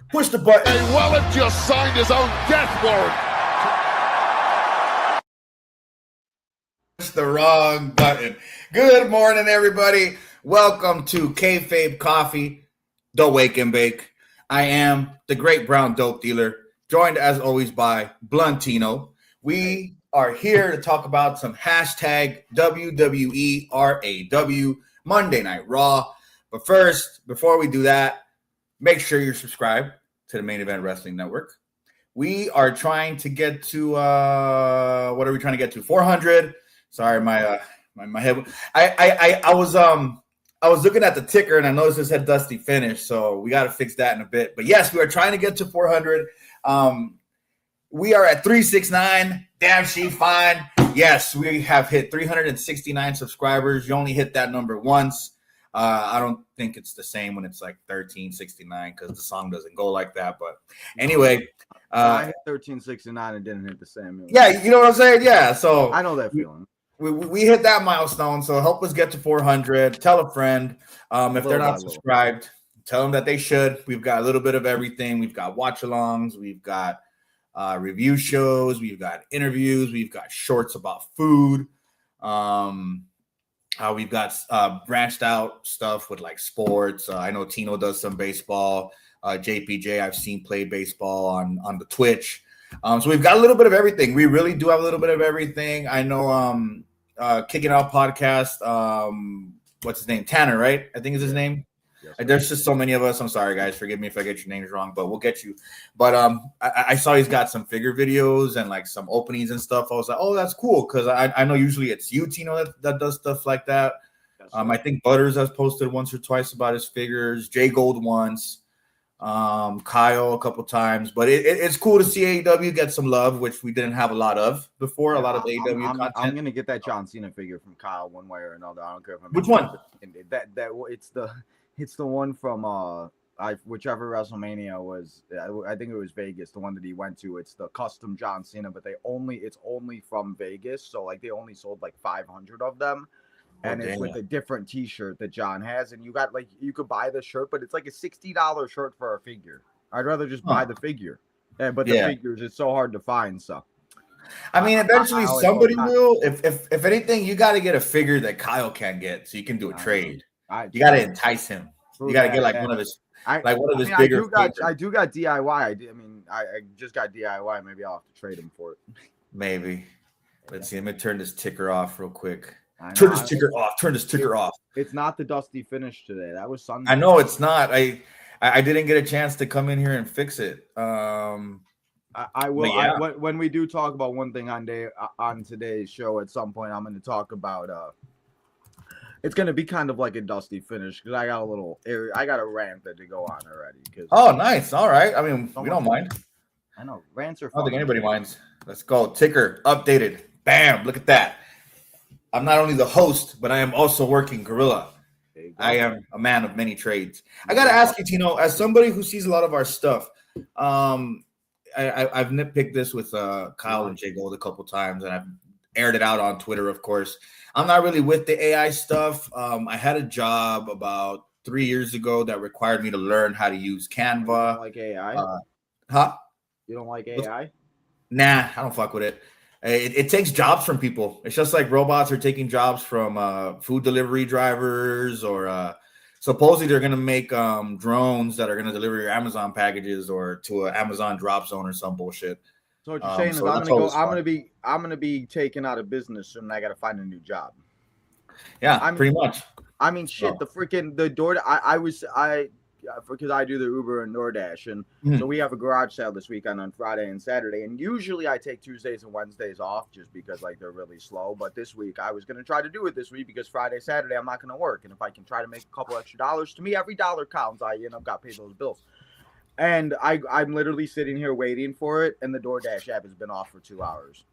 Push the button. A Wallet just signed his own death warrant. Push the wrong button. Good morning, everybody. Welcome to Kayfabe Coffee, the Wake and Bake. I am the great brown dope dealer, joined as always by Bluntino. We are here to talk about some hashtag WWE RAW Monday Night Raw. But first, before we do that, make sure you're subscribed to the Main Event Wrestling Network. We are trying to get to what are we trying to get to? 400. Sorry, my head. I was looking at the ticker and I noticed it said Dusty finish, so we got to fix that in a bit. But yes, we are trying to get to 400. We are at 369. Damn, she fine. Yes, we have hit 369 subscribers. You only hit that number once. I don't think it's the same when it's like 1369 because the song doesn't go like that. But anyway, I hit 1369 and didn't hit the same. Yeah, you know what I'm saying? Yeah, so I know that feeling. We hit that milestone, so help us get to 400. Tell a friend. If they're not subscribed, tell them that they should. We've got a little bit of everything. We've got watch-alongs. We've got review shows. We've got interviews. We've got shorts about food. We've got branched out stuff with like sports. I know Tino does some baseball. JPJ, I've seen play baseball on the Twitch. So we've got a little bit of everything. We really do have a little bit of everything. I know Kicking Out podcast. What's his name? Tanner, right? I think is his name. Yes, there's just so many of us. I'm sorry, guys. Forgive me if I get your names wrong, but we'll get you. But I saw he's got some figure videos and like some openings and stuff. I was like, oh, that's cool because I know usually it's you, Tino, that does stuff like that. I think Butters has posted once or twice about his figures. Jay Gold once. Kyle a couple times, but it's cool to see AEW get some love, which we didn't have a lot of before. A lot of AEW content. I'm gonna get that John Cena figure from Kyle one way or another. I don't care if I'm which one. It's the one from whichever WrestleMania was. I think it was Vegas, the one that he went to. It's the custom John Cena, but it's only from Vegas, so like they only sold like 500 of them. And it's with a different T-shirt that John has, and you could buy the shirt, but it's like a $60 shirt for a figure. I'd rather just buy the figure, but the figures it's so hard to find. So, I mean, eventually somebody will. If anything, you got to get a figure that Kyle can't get, so you can do a trade. You got to entice him. You got to get like one of his bigger. I do got DIY. I just got DIY. Maybe I'll have to trade him for it. Maybe. Let's see. Let me turn this ticker off real quick. Turn this ticker off. It's not the Dusty finish today. That was Sunday. I know it's not. I didn't get a chance to come in here and fix it. I will. Yeah. When we do talk about one thing on today's show, at some point, I'm going to talk about. It's going to be kind of like a Dusty finish because I got a rant that to go on already. Oh, nice. All right. I mean, we don't mind. I know rants are. I don't think anybody minds. Let's go. Ticker updated. Bam! Look at that. I'm not only the host, but I am also working Gorilla. I am a man of many trades. I got to ask you, Tino, as somebody who sees a lot of our stuff, I've nitpicked this with Kyle and Jay Gold a couple times, and I've aired it out on Twitter, of course. I'm not really with the AI stuff. I had a job about 3 years ago that required me to learn how to use Canva. You don't like AI? You don't like AI? Nah, I don't fuck with it. It takes jobs from people. It's just like robots are taking jobs from food delivery drivers, or supposedly they're going to make drones that are going to deliver your Amazon packages or to an Amazon drop zone or some bullshit. So what you're saying is I'm going to be taken out of business soon. And I got to find a new job. Yeah, pretty much. I mean, shit. The door. Because I do the Uber and DoorDash, and so we have a garage sale this weekend on Friday and Saturday, and usually I take Tuesdays and Wednesdays off just because like they're really slow. But this week I was going to try to do it this week because Friday, Saturday I'm not going to work, and if I can try to make a couple extra dollars, to me every dollar counts. I got to pay those bills, and I'm literally sitting here waiting for it, and the DoorDash app has been off for 2 hours.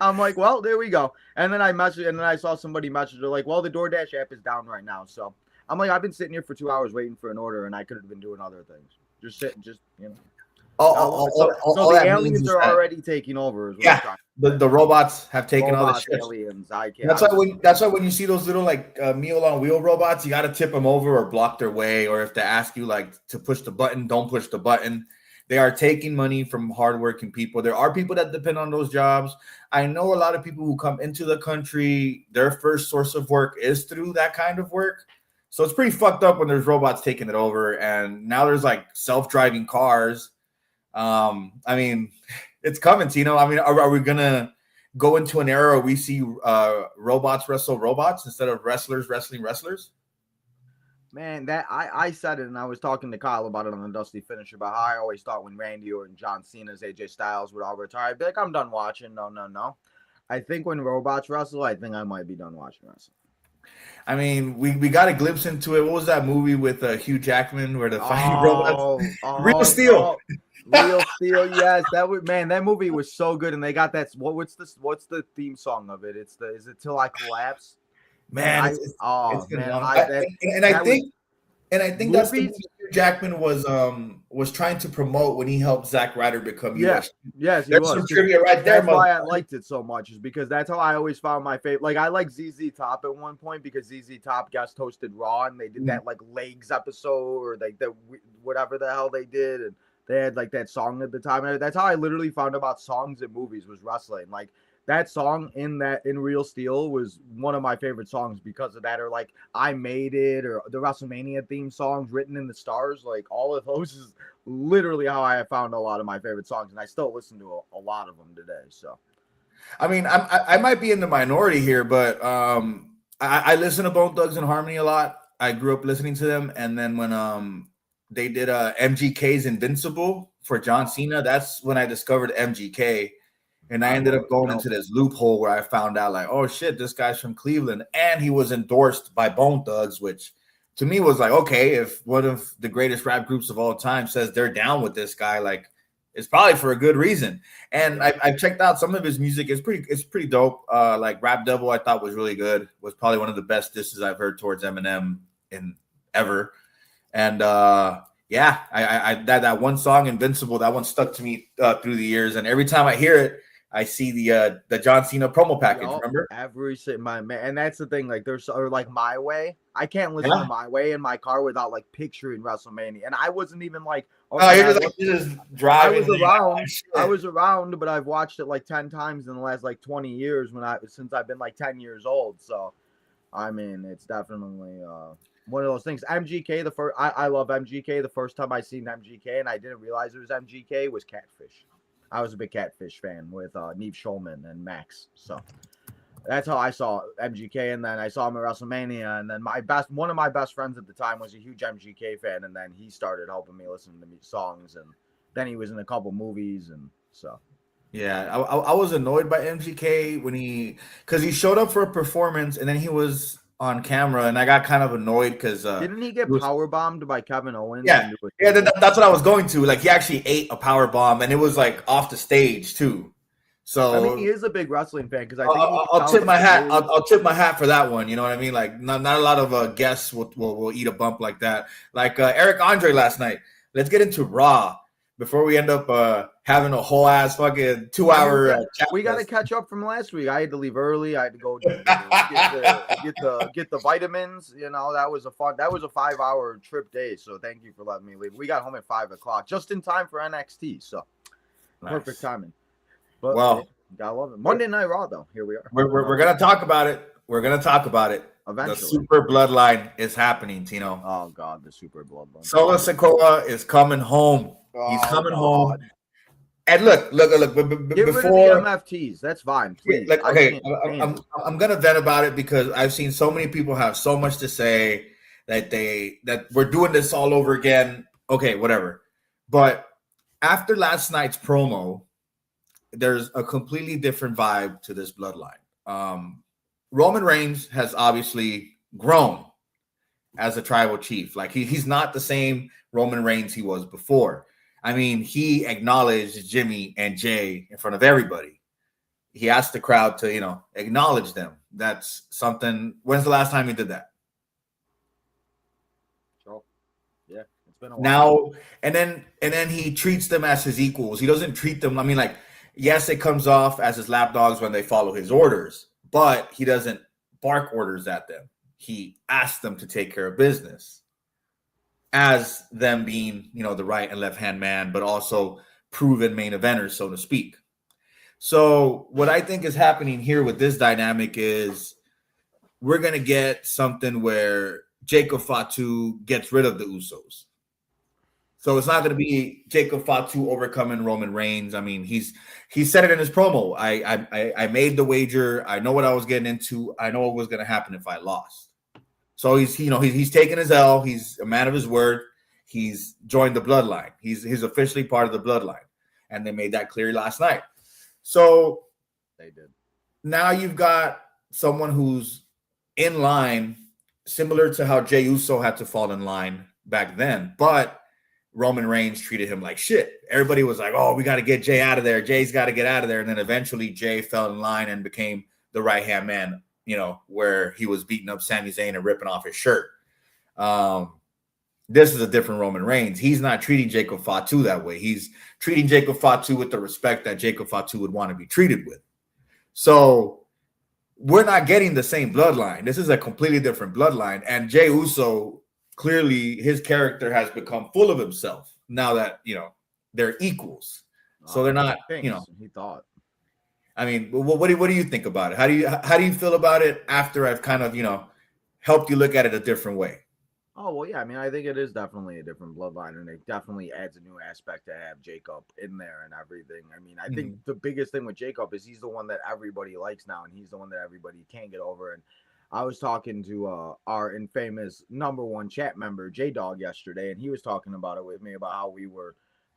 I'm like, well, there we go, and then I saw somebody message. They're like, well, the DoorDash app is down right now, so. I'm like, I've been sitting here for 2 hours waiting for an order, and I could have been doing other things. So the aliens are already taking over. Is what I'm trying to say. The robots have taken all the ships. Aliens. That's why when you see those little like Meal on Wheel robots, you got to tip them over or block their way, or if they ask you like to push the button, don't push the button. They are taking money from hardworking people. There are people that depend on those jobs. I know a lot of people who come into the country, their first source of work is through that kind of work. So it's pretty fucked up when there's robots taking it over, and now there's like self-driving cars. I mean, it's coming, Tino. I mean, are we gonna go into an era where we see robots wrestle robots instead of wrestlers wrestling wrestlers? Man, that I said it, and I was talking to Kyle about it on the Dusty Finisher, about how I always thought when Randy Orton, John Cena's, AJ Styles would all retire, I'd be like, I'm done watching. No. I think when robots wrestle, I think I might be done watching wrestling. I mean, we got a glimpse into it. What was that movie with Hugh Jackman where the fighting robots? Real Steel. Real Steel, yes. That movie was so good, and they got that. What's the theme song of it? Is it Till I Collapse? Man, I think that's the movie Hugh Jackman was trying to promote when he helped Zack Ryder become US. Yes, there's some trivia right there. That's why I liked it so much, is because that's how I always found my favorite. Like I like ZZ Top at one point because ZZ Top guest hosted Raw, and they did that like Legs episode or like the whatever the hell they did, and they had like that song at the time. And that's how I literally found about songs in movies was wrestling. Like that song in Real Steel was one of my favorite songs because of that, or like I Made It, or the WrestleMania theme songs, Written in the Stars. Like all of those is literally how I found a lot of my favorite songs, and I still listen to a lot of them today. So, I mean, I might be in the minority here, but I listen to Bone Thugs and Harmony a lot. I grew up listening to them, and then when they did MGK's Invincible for John Cena, that's when I discovered MGK. And I ended up going into this loophole where I found out like, oh shit, this guy's from Cleveland, and he was endorsed by Bone Thugs, which to me was like, okay, if one of the greatest rap groups of all time says they're down with this guy, like it's probably for a good reason. And I checked out some of his music. It's pretty dope. Like Rap Devil, I thought was really good. Was probably one of the best disses I've heard towards Eminem in ever. And yeah, I that one song Invincible, that one stuck to me through the years, and every time I hear it, I see the John Cena promo package. Remember every my man, and that's the thing. Like there's or like My Way. I can't listen to My Way in my car without like picturing WrestleMania. And I wasn't even like, you're just driving. I was around, but I've watched it like 10 times in the last like 20 years since I've been like 10 years old. So, I mean, it's definitely one of those things. MGK, I love MGK. The first time I seen MGK and I didn't realize it was MGK was Catfish. I was a big Catfish fan with Neve Schulman and Max. So that's how I saw MGK. And then I saw him at WrestleMania. And then one of my best friends at the time was a huge MGK fan. And then he started helping me listen to songs. And then he was in a couple movies. And so. Yeah, I was annoyed by MGK because he showed up for a performance and then he was on camera, and I got kind of annoyed because didn't he get power bombed by Kevin Owens? Yeah, that's what I was going to. Like he actually ate a power bomb, and it was like off the stage too. So I mean, he is a big wrestling fan because I think I'll tip my hat. I'll tip my hat for that one. You know what I mean? Like not a lot of guests will eat a bump like that. Like Eric Andre last night. Let's get into Raw before we end up having a whole ass fucking 2-hour chat. We got to catch up from last week. I had to leave early. I had to go get the vitamins. You know, that was a 5-hour trip day. So thank you for letting me leave. We got home at 5:00, just in time for NXT. So perfect timing. But gotta love it. Monday Night Raw, though. Here we are. We're gonna talk about it. We're gonna talk about it. Eventually. The Super Bloodline is happening, Tino. Oh God, the Super Bloodline. Solo Sikoa is coming home. He's coming home. And look. Get rid of the MFTs. That's fine. Please. Like, okay, I'm gonna vent about it because I've seen so many people have so much to say that we're doing this all over again. Okay, whatever. But after last night's promo, there's a completely different vibe to this bloodline. Roman Reigns has obviously grown as a tribal chief. Like he's not the same Roman Reigns he was before. I mean, he acknowledged Jimmy and Jay in front of everybody. He asked the crowd to, acknowledge them. That's something. When's the last time he did that? Sure. Yeah. It's been a while. Now, and then he treats them as his equals. He doesn't treat them, I mean, like, yes, it comes off as his lapdogs when they follow his orders, but he doesn't bark orders at them. He asks them to take care of business as them being, the right and left hand man, but also proven main eventers, so to speak. So what I think is happening here with this dynamic is we're going to get something where Jacob Fatu gets rid of the Usos. So it's not going to be Jacob Fatu overcoming Roman Reigns. I mean, he said it in his promo. I made the wager. I know what I was getting into. I know what was going to happen if I lost. So he's taken his L. He's a man of his word. He's joined the bloodline. He's officially part of the bloodline, and they made that clear last night. So they did. Now you've got someone who's in line, similar to how Jey Uso had to fall in line back then, but Roman Reigns treated him like shit. Everybody was like, oh, we got to get Jey out of there. Jey's got to get out of there. And then eventually Jey fell in line and became the right-hand man, where he was beating up Sami Zayn and ripping off his shirt. This is a different Roman Reigns. He's not treating Jacob Fatu that way. He's treating Jacob Fatu with the respect that Jacob Fatu would want to be treated with. So we're not getting the same bloodline. This is a completely different bloodline. And Jey Uso, clearly his character has become full of himself now that, they're equals. So they're not, he thought. I mean, what do you think about it? How do you feel about it after I've kind of, helped you look at it a different way? Oh, well, yeah. I mean, I think it is definitely a different bloodline, and it definitely adds a new aspect to have Jacob in there and everything. I mean, I think the biggest thing with Jacob is he's the one that everybody likes now, and he's the one that everybody can't get over. And I was talking to our infamous #1 chat member, J-Dog, yesterday, and he was talking about it with me about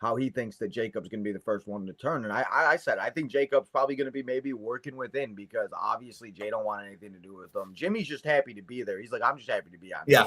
how he thinks that Jacob's going to be the first one to turn. And I said, I think Jacob's probably going to be maybe working within, because obviously Jay don't want anything to do with them. Jimmy's just happy to be there. He's like, I'm just happy to be on. Yeah.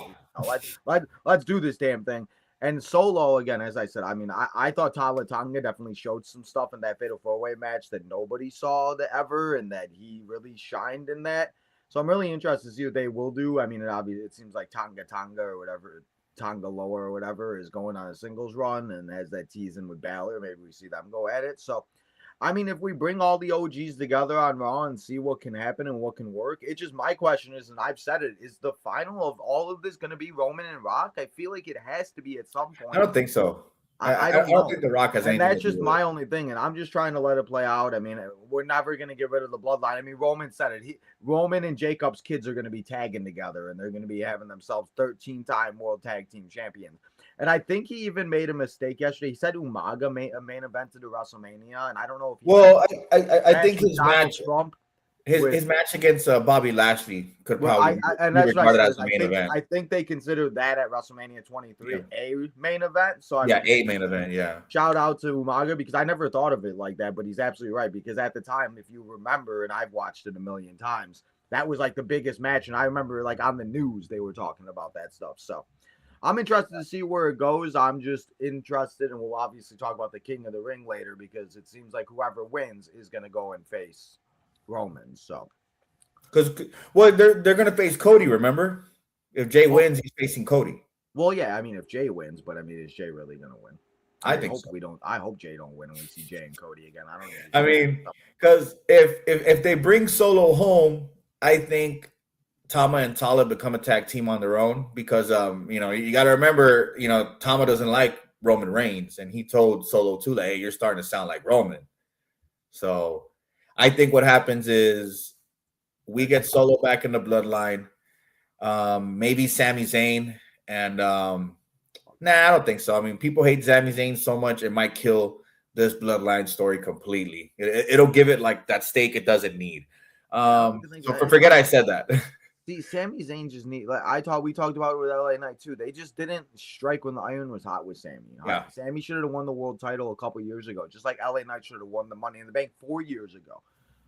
Let's do this damn thing. And Solo, again, as I said, I mean, I thought Tala Tonga definitely showed some stuff in that Fatal 4-Way match that nobody saw ever, and that he really shined in that. So I'm really interested to see what they will do. I mean, it seems like Tonga or whatever, Tonga Loa or whatever, is going on a singles run and has that teasing with Balor. Maybe we see them go at it. So, I mean, if we bring all the OGs together on Raw and see what can happen and what can work, it's just, my question is, and I've said it, is the final of all of this going to be Roman and Rock? I feel like it has to be at some point. I don't think so. I don't think The Rock has anything and that's to do just with my it. only thing, and I'm just trying to let it play out. I mean, we're never going to get rid of the bloodline. I mean, Roman said it. Roman and Jacob's kids are going to be tagging together, and they're going to be having themselves 13-time World Tag Team Champions. And I think he even made a mistake yesterday. He said Umaga main evented to WrestleMania, and I don't know if he I think his match Trump. His match against Bobby Lashley could probably and be that's what I regarded said. as the main event. I think they consider that at WrestleMania 23 a main event. So a main event. Yeah. Shout out to Umaga, because I never thought of it like that, but he's absolutely right. Because at the time, if you remember, and I've watched it a million times, that was like the biggest match, and I remember like on the news they were talking about that stuff. So I'm interested to see where it goes. I'm just interested, and we'll obviously talk about the King of the Ring later, because it seems like whoever wins is going to go and face Roman. So. Because they're gonna face Cody. Remember, if Jay wins, he's facing Cody. Well, yeah, I mean, if Jay wins, but I mean, is Jay really gonna win? I think hope so. we don't. I hope Jay don't win, and we see Jay and Cody again. I mean, because if they bring Solo home, I think Tama and Tala become a tag team on their own, because you got to remember, Tama doesn't like Roman Reigns, and he told Solo too, like, hey, you're starting to sound like Roman. So I think what happens is, we get Solo back in the bloodline. Maybe Sami Zayn. And I don't think so. I mean, people hate Sami Zayn so much, it might kill this bloodline story completely. It'll give it like that stake it doesn't need. So forget I said that. See, Sami Zayn just need, like we talked about it with LA Knight too. They just didn't strike when the iron was hot with Sami. Yeah. Sami should have won the world title a couple years ago, just like LA Knight should have won the Money in the Bank 4 years ago.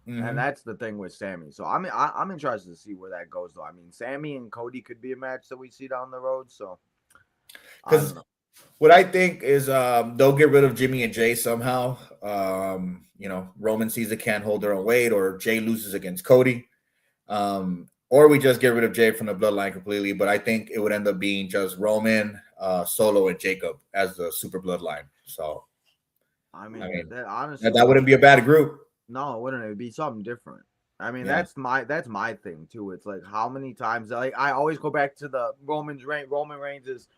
Mm-hmm. And that's the thing with Sami. So I'm interested to see where that goes, though. I mean, Sami and Cody could be a match that we see down the road. So, because what I think is they'll get rid of Jimmy and Jay somehow. Roman sees they can't hold their own weight, or Jay loses against Cody, or or we just get rid of Jay from the bloodline completely. But I think it would end up being just Roman, Solo, and Jacob as the super bloodline. So, I mean that honestly, that wouldn't be a bad group. No, it wouldn't. It'd be something different. I mean, Yeah. that's my thing too. It's like how many times like I always go back to the Roman Reigns'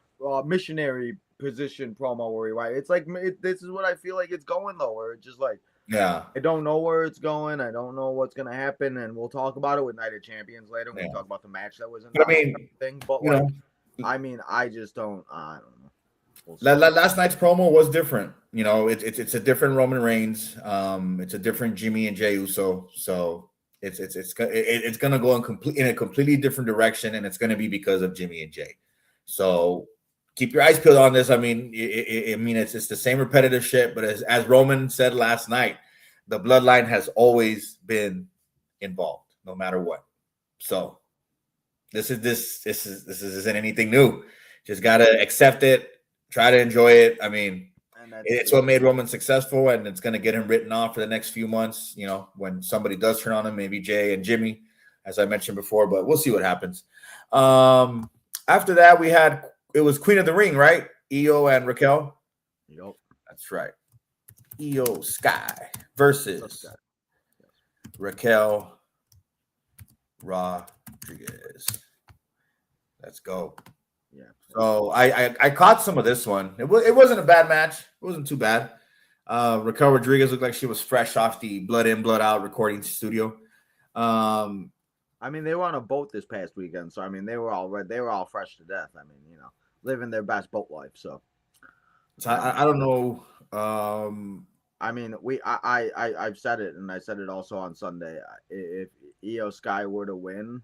missionary position promo where he right. It's like this is what I feel like it's going though, where it's just like I don't know where it's going. I don't know what's gonna happen, and we'll talk about it with Night of Champions later. We'll talk about the match that was in. But I mean, thing, but like, I mean, I just don't. I don't know. Last night's promo was different. You know, it's a different Roman Reigns. It's a different Jimmy and Jey Uso. So it's gonna go in a completely different direction, and it's gonna be because of Jimmy and Jey. So keep your eyes peeled on this. I mean, it's the same repetitive shit. But as Roman said last night, the bloodline has always been involved, no matter what. So this isn't anything new. Just gotta accept it. Try to enjoy it. I mean, it's what made Roman successful, and it's going to get him written off for the next few months. You know, when somebody does turn on him, maybe Jay and Jimmy, as I mentioned before, but we'll see what happens. After that, it was Queen of the Ring, right? Io and Raquel. Yep, that's right. Io Sky versus Raquel Rodriguez. Let's go. Yeah. So I caught some of this one. It wasn't a bad match. It wasn't too bad. Raquel Rodriguez looked like she was fresh off the blood in, blood out recording studio. I mean, they were on a boat this past weekend, so I mean, they were all fresh to death. I mean, you know, living their best boat life. So I don't know. I mean, I've said it, and I said it also on Sunday. If Io Sky were to win,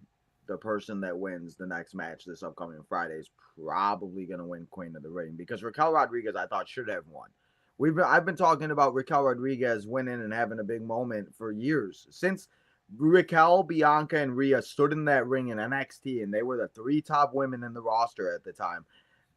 the person that wins the next match this upcoming Friday is probably going to win Queen of the Ring, because Raquel Rodriguez, I thought, should have won. I've been talking about Raquel Rodriguez winning and having a big moment for years, since Raquel, Bianca, and Rhea stood in that ring in NXT, and they were the 3 top women in the roster at the time.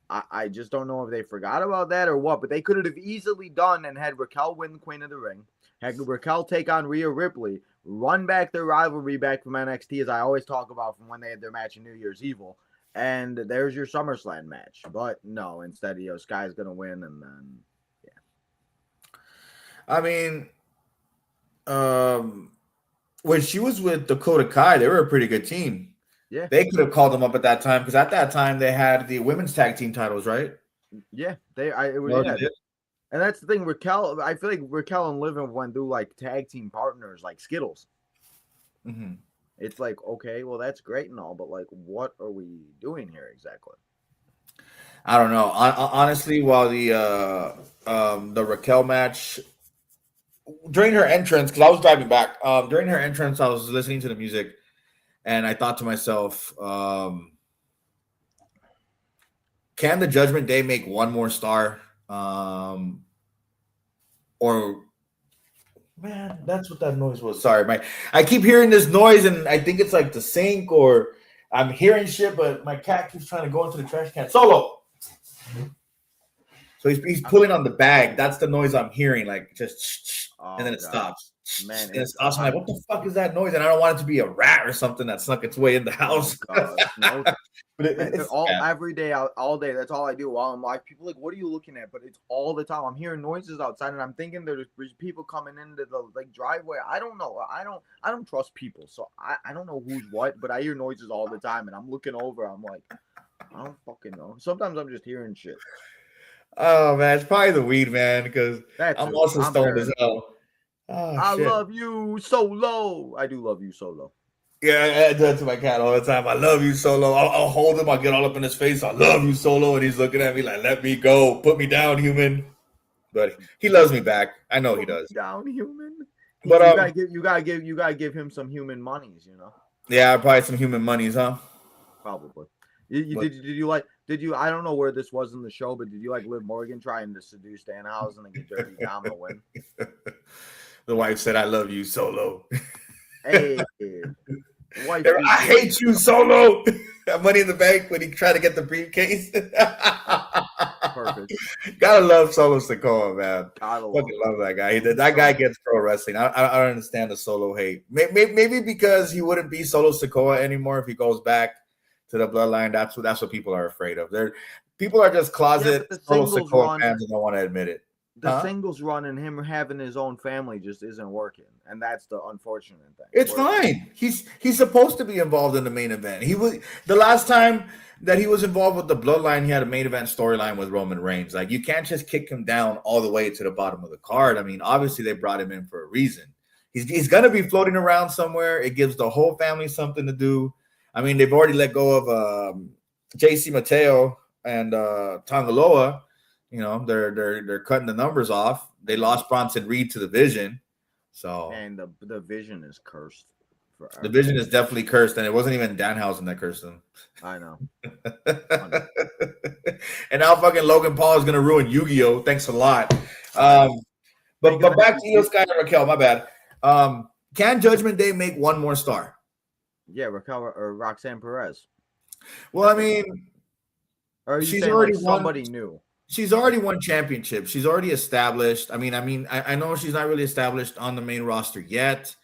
I just don't know if they forgot about that or what, but they could have easily done and had Raquel win Queen of the Ring, had Raquel take on Rhea Ripley, run back their rivalry back from NXT, as I always talk about, from when they had their match in New Year's Evil, and there's your SummerSlam match. But no, instead, Sky's going to win, and then, I mean, when she was with Dakota Kai, they were a pretty good team. Yeah. They could have called them up at that time, because at that time, they had the women's tag team titles, right? Yeah. And that's the thing, Raquel. I feel like Raquel and Liv went through like tag team partners, like Skittles. Mm-hmm. It's like, okay, well, that's great and all, but like, what are we doing here exactly? I don't know. Honestly, while the Raquel match, during her entrance, because I was driving back, during her entrance, I was listening to the music, and I thought to myself, can the Judgment Day make one more star? Or man, that's what that noise was. Sorry, I keep hearing this noise, and I think it's like the sink, or I'm hearing shit, but my cat keeps trying to go into the trash can. Solo. So he's pulling on the bag. That's the noise I'm hearing, like just, and then it stops. Man, and it stops. I'm like, what the fuck is that noise? And I don't want it to be a rat or something that snuck its way in the house. No. But it's every day, all day. That's all I do while I'm live. People are like, what are you looking at? But it's all the time. I'm hearing noises outside, and I'm thinking there's people coming into the like driveway. I don't know. I don't trust people, so I don't know who's what. But I hear noises all the time, and I'm looking over. I'm like, I don't fucking know. Sometimes I'm just hearing shit. Oh man, it's probably the weed, man, because I'm also stoned as hell. Oh, I love you, Solo. I do love you, Solo. Yeah, I do that to my cat all the time. I love you, Solo. I'll hold him. I'll get all up in his face. I love you, Solo. And he's looking at me like, let me go. Put me down, human. But he loves me back. I know he does. Down, human. But you gotta give him some human monies, you know. Yeah, probably some human monies, huh? Probably. Did you? I don't know where this was in the show, but did you like Liv Morgan trying to seduce Danhausen and get Dirty Dom to win? The wife said, "I love you, Solo." Hey. I hate you, Solo. Money in the Bank when he tried to get the briefcase. perfect. Gotta love Solo Sikoa, man. Gotta Fucking love love that guy. That guy gets pro wrestling. I don't understand the Solo hate. Maybe because he wouldn't be Solo Sikoa anymore if he goes back to the bloodline. That's what people are afraid of. People are just closet the Solo singles Sikoa run, fans and don't want to admit it. the singles run and him having his own family just isn't working, and that's the unfortunate thing. It's fine. He's supposed to be involved in the main event. He was the last time that he was involved with the bloodline, he had a main event storyline with Roman Reigns. Like, you can't just kick him down all the way to the bottom of the card. I mean, obviously they brought him in for a reason. He's gonna be floating around somewhere. It gives the whole family something to do. I mean, they've already let go of JC Mateo and Tangaloa. You know, they're cutting the numbers off. They lost Bronson Reed to the Vision. So, and the Vision is cursed. Forever. The Vision is definitely cursed, and it wasn't even Danhausen that cursed him. I know. And now fucking Logan Paul is gonna ruin Yu-Gi-Oh! Thanks a lot. But back to Io Sky and Raquel. My bad. Can Judgment Day make one more star? Yeah, Raquel or Roxanne Perez. Well, I mean, or she's already like somebody new. She's already won championships. She's already established. I know she's not really established on the main roster yet,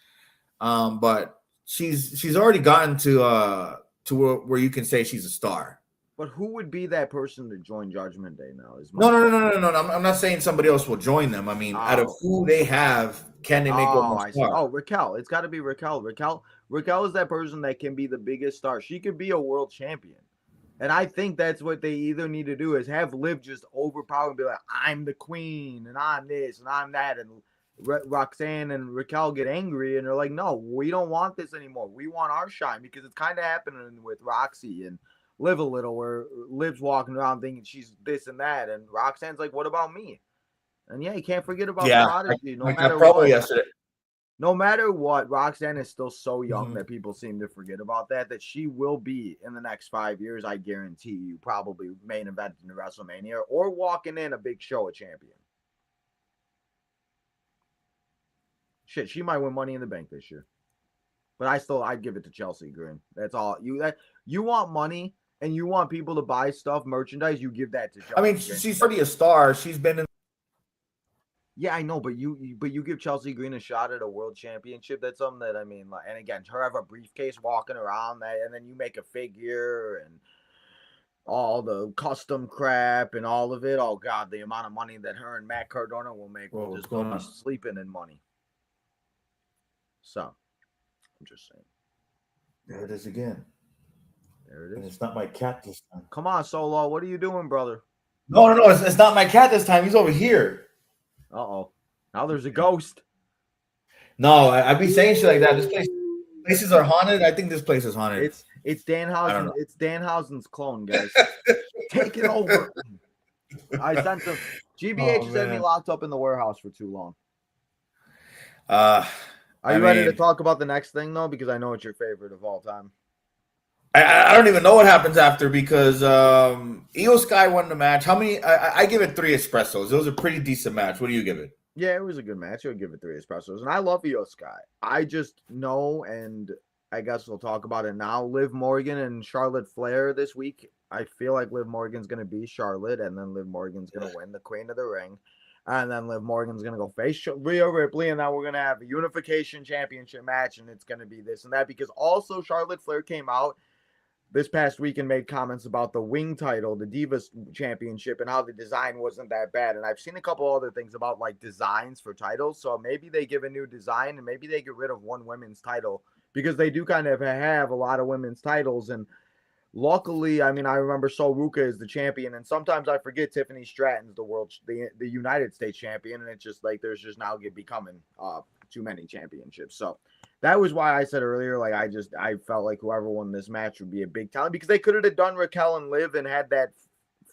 but she's already gotten to where you can say she's a star. But who would be that person to join Judgment Day now? No. I'm not saying somebody else will join them. I mean, out of who they have, can they make one more star? Oh, Raquel. It's got to be Raquel. Raquel is that person that can be the biggest star. She could be a world champion. And I think that's what they either need to do is have Liv just overpower and be like, I'm the queen, and I'm this, and I'm that. And Roxanne and Raquel get angry, and they're like, no, we don't want this anymore. We want our shine, because it's kind of happening with Roxy and Liv a little, where Liv's walking around thinking she's this and that, and Roxanne's like, what about me? And yeah, you can't forget about Prodigy. No matter what. Yesterday. No matter what, Roxanne is still so young that people seem to forget about that she will be in the next 5 years, I guarantee you, probably main event in WrestleMania or walking in a big show a champion. Shit, she might win Money in the Bank this year. But I'd give it to Chelsea Green. That's all. You want money and you want people to buy stuff, merchandise, you give that to Chelsea. I mean, Green. She's already a star. She's been in. Yeah, I know, but you give Chelsea Green a shot at a world championship. That's something that, I mean, like, and again, her have a briefcase walking around that, and then you make a figure and all the custom crap and all of it. Oh God, the amount of money that her and Matt Cardona will make will just go be sleeping in money. So, I'm just saying. There it is again. There it is. And it's not my cat this time. Come on, Solo. What are you doing, brother? No. It's not my cat this time. He's over here. Uh-oh. Now there's a ghost. No, I'd be saying shit like that. Places are haunted. I think this place is haunted. It's Danhausen. It's Danhausen's clone, guys. Take it over. I sent him. GBH has had me locked up in the warehouse for too long. Are you ready to talk about the next thing, though? Because I know it's your favorite of all time. I don't even know what happens after, because Io Sky won the match. How many? I give it 3 espressos. It was a pretty decent match. What do you give it? Yeah, it was a good match. I would give it 3 espressos. And I love Io Sky. I just know, and I guess we'll talk about it now, Liv Morgan and Charlotte Flair this week. I feel like Liv Morgan's going to be Charlotte, and then Liv Morgan's going to win the Queen of the Ring. And then Liv Morgan's going to go face Rhea Ripley, and now we're going to have a Unification Championship match, and it's going to be this and that. Because also Charlotte Flair came out this past week and made comments about the Wing title, the Divas Championship, and how the design wasn't that bad. And I've seen a couple other things about like designs for titles. So maybe they give a new design and maybe they get rid of one women's title, because they do kind of have a lot of women's titles. And luckily, I mean, I remember Sol Ruca is the champion, and sometimes I forget Tiffany Stratton's the United States champion, and it's just like there's just now becoming too many championships. So that was why I said earlier, like, I felt like whoever won this match would be a big talent, because they could have done Raquel and Liv and had that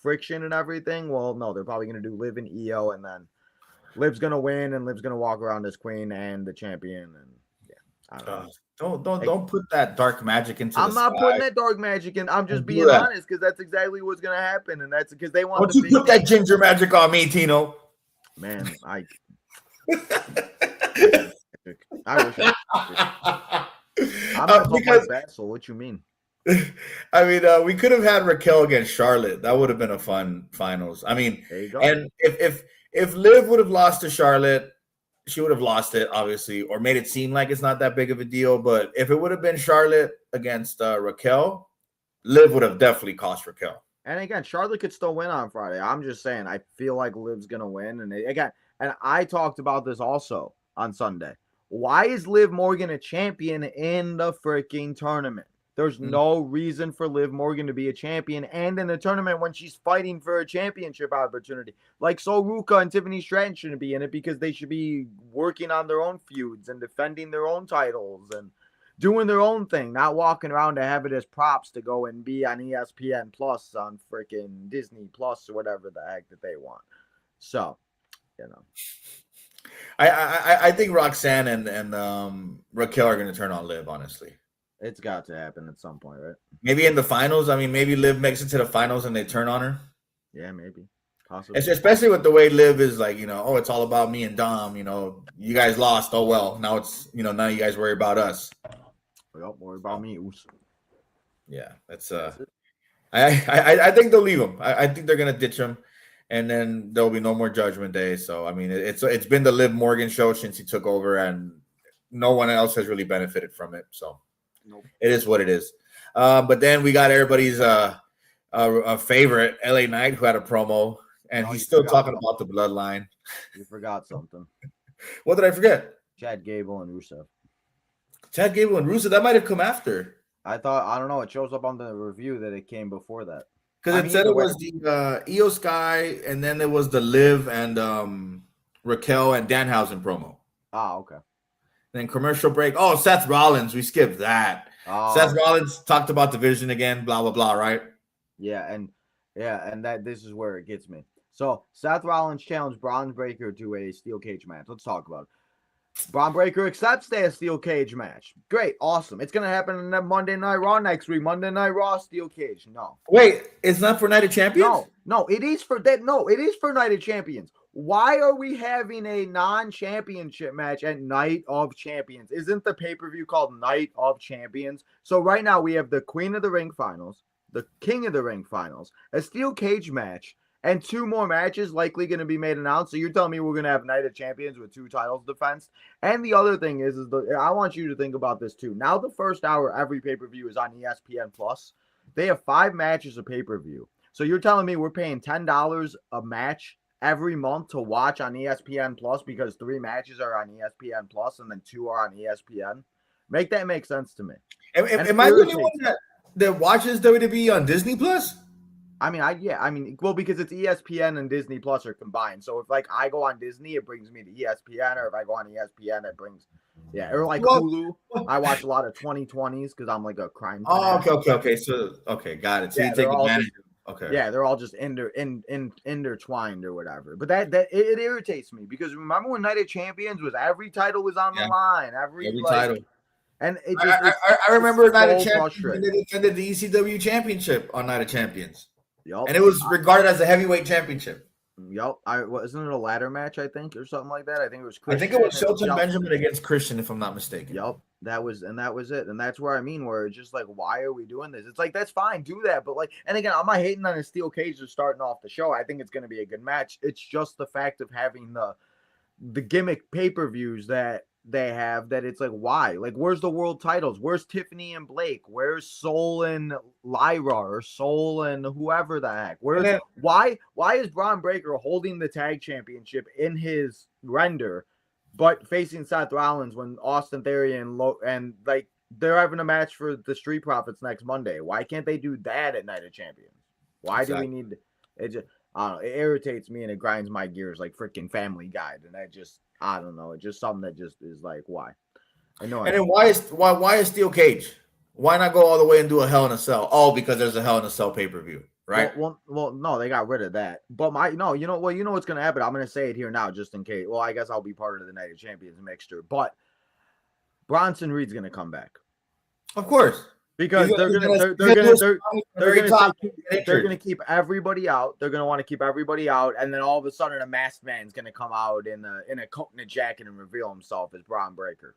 friction and everything. Well, no, they're probably going to do Liv and Io, and then Liv's going to win, and Liv's going to walk around as queen and the champion. And yeah, I don't know. Don't put that dark magic into. I'm not putting that dark magic in. I'm just being honest, because that's exactly what's going to happen, and that's because they want. Don't you put that ginger magic on me, Tino? Man, I wish I'm not because Basil. What you mean? I mean, we could have had Raquel against Charlotte. That would have been a fun finals. I mean, There you go. and if Liv would have lost to Charlotte, she would have lost it, obviously, or made it seem like it's not that big of a deal. But if it would have been Charlotte against Raquel, Liv would have definitely cost Raquel. And again, Charlotte could still win on Friday. I'm just saying, I feel like Liv's gonna win. And again, and I talked about this also on Sunday. Why is Liv Morgan a champion in the freaking tournament? There's no reason for Liv Morgan to be a champion and in the tournament when she's fighting for a championship opportunity. Like Sol Ruka and Tiffany Stratton shouldn't be in it because they should be working on their own feuds and defending their own titles and doing their own thing, not walking around to have it as props to go and be on ESPN Plus, on freaking Disney Plus, or whatever the heck that they want. So, I think Roxanne and Raquel are going to turn on Liv, honestly. It's got to happen at some point, right? Maybe in the finals. I mean, maybe Liv makes it to the finals and they turn on her. Yeah, maybe. Possibly. Especially with the way Liv is like, oh, it's all about me and Dom. You guys lost. Oh, well, now it's, now you guys worry about us. Don't worry about me. Yeah, that's I think they'll leave him. I think they're going to ditch him. And then there'll be no more Judgment Day. So, I mean, it's been the Liv Morgan show since he took over, and no one else has really benefited from it. So, nope. It is what it is. But then we got everybody's favorite, LA Knight, who had a promo, and he's still talking about the bloodline. You forgot something. What did I forget? Chad Gable and Rusev. Chad Gable and Rusev, that might have come after. I don't know. It shows up on the review that it came before that. Because it said it was the Io Sky, and then there was the Liv and Raquel and Danhausen promo. Ah, okay. Then commercial break. Oh, Seth Rollins. We skipped that. Oh. Seth Rollins talked about division again, blah, blah, blah, right? Yeah, and that this is where it gets me. So Seth Rollins challenged Braun Breaker to a steel cage match. Let's talk about it. Braun Breaker accepts that steel cage match. Great, awesome. It's gonna happen in that Monday Night Raw next week. Monday Night Raw steel cage. No. Wait, it's not for Night of Champions? No, it is for that. No, it is for Night of Champions. Why are we having a non-championship match at Night of Champions? Isn't the pay-per-view called Night of Champions? So right now we have the Queen of the Ring finals, the King of the Ring finals, a steel cage match, and 2 more matches likely going to be made announced. So you're telling me we're going to have Night of Champions with 2 titles defense? And the other thing is I want you to think about this too. Now the first hour every pay-per-view is on ESPN Plus. They have 5 matches of pay-per-view. So you're telling me we're paying $10 a match every month to watch on ESPN Plus because 3 matches are on ESPN Plus and then 2 are on ESPN? Make that make sense to me. Am I the only one that watches WWE on Disney Plus? I mean, well, because it's ESPN and Disney Plus are combined. So if like I go on Disney, it brings me to ESPN, or if I go on ESPN, it brings, or like Hulu. I watch a lot of 2020s because I'm like a crime. Oh, okay. So got it. So you take advantage. Okay. Yeah, they're all just intertwined or whatever. But that it irritates me because remember when Night of Champions was every title was on the line, every title. And it just I remember Night of Champions when they defended the ECW championship on Night of Champions. Yep. And it was regarded as a heavyweight championship. Yep. Wasn't it a ladder match, I think, or something like that? I think it was Christian. I think it was Shelton Benjamin against Christian, if I'm not mistaken. Yep. That was it. And that's where where it's just like, why are we doing this? It's like, that's fine, do that. But like, and again, I'm not hating on a steel cage just starting off the show. I think it's gonna be a good match. It's just the fact of having the gimmick pay-per-views that they have, that it's like, why? Like, where's the world titles? Where's Tiffany and Blake? Where's Soul and Lyra, or Soul and whoever the heck? Why is Braun Breaker holding the tag championship in his render, but facing Seth Rollins when Austin Theory and like they're having a match for the Street Profits next Monday? Why can't they do that at Night of Champions? Why do we need it? Just, I don't know, it irritates me and it grinds my gears like freaking Family Guy, and I don't know. It's just something that just is like, why? Annoying. And then why is steel cage? Why not go all the way and do a Hell in a Cell? Oh, because there's a Hell in a Cell pay-per-view, right? Well, no, they got rid of that. But you know what's gonna happen. I'm gonna say it here now, just in case. Well, I guess I'll be part of the Night of Champions mixture. But Bronson Reed's gonna come back, of course, because they're gonna keep everybody out. They're gonna want to keep everybody out, and then all of a sudden, a masked man's gonna come out in a coat and a jacket and reveal himself as Braun Breaker.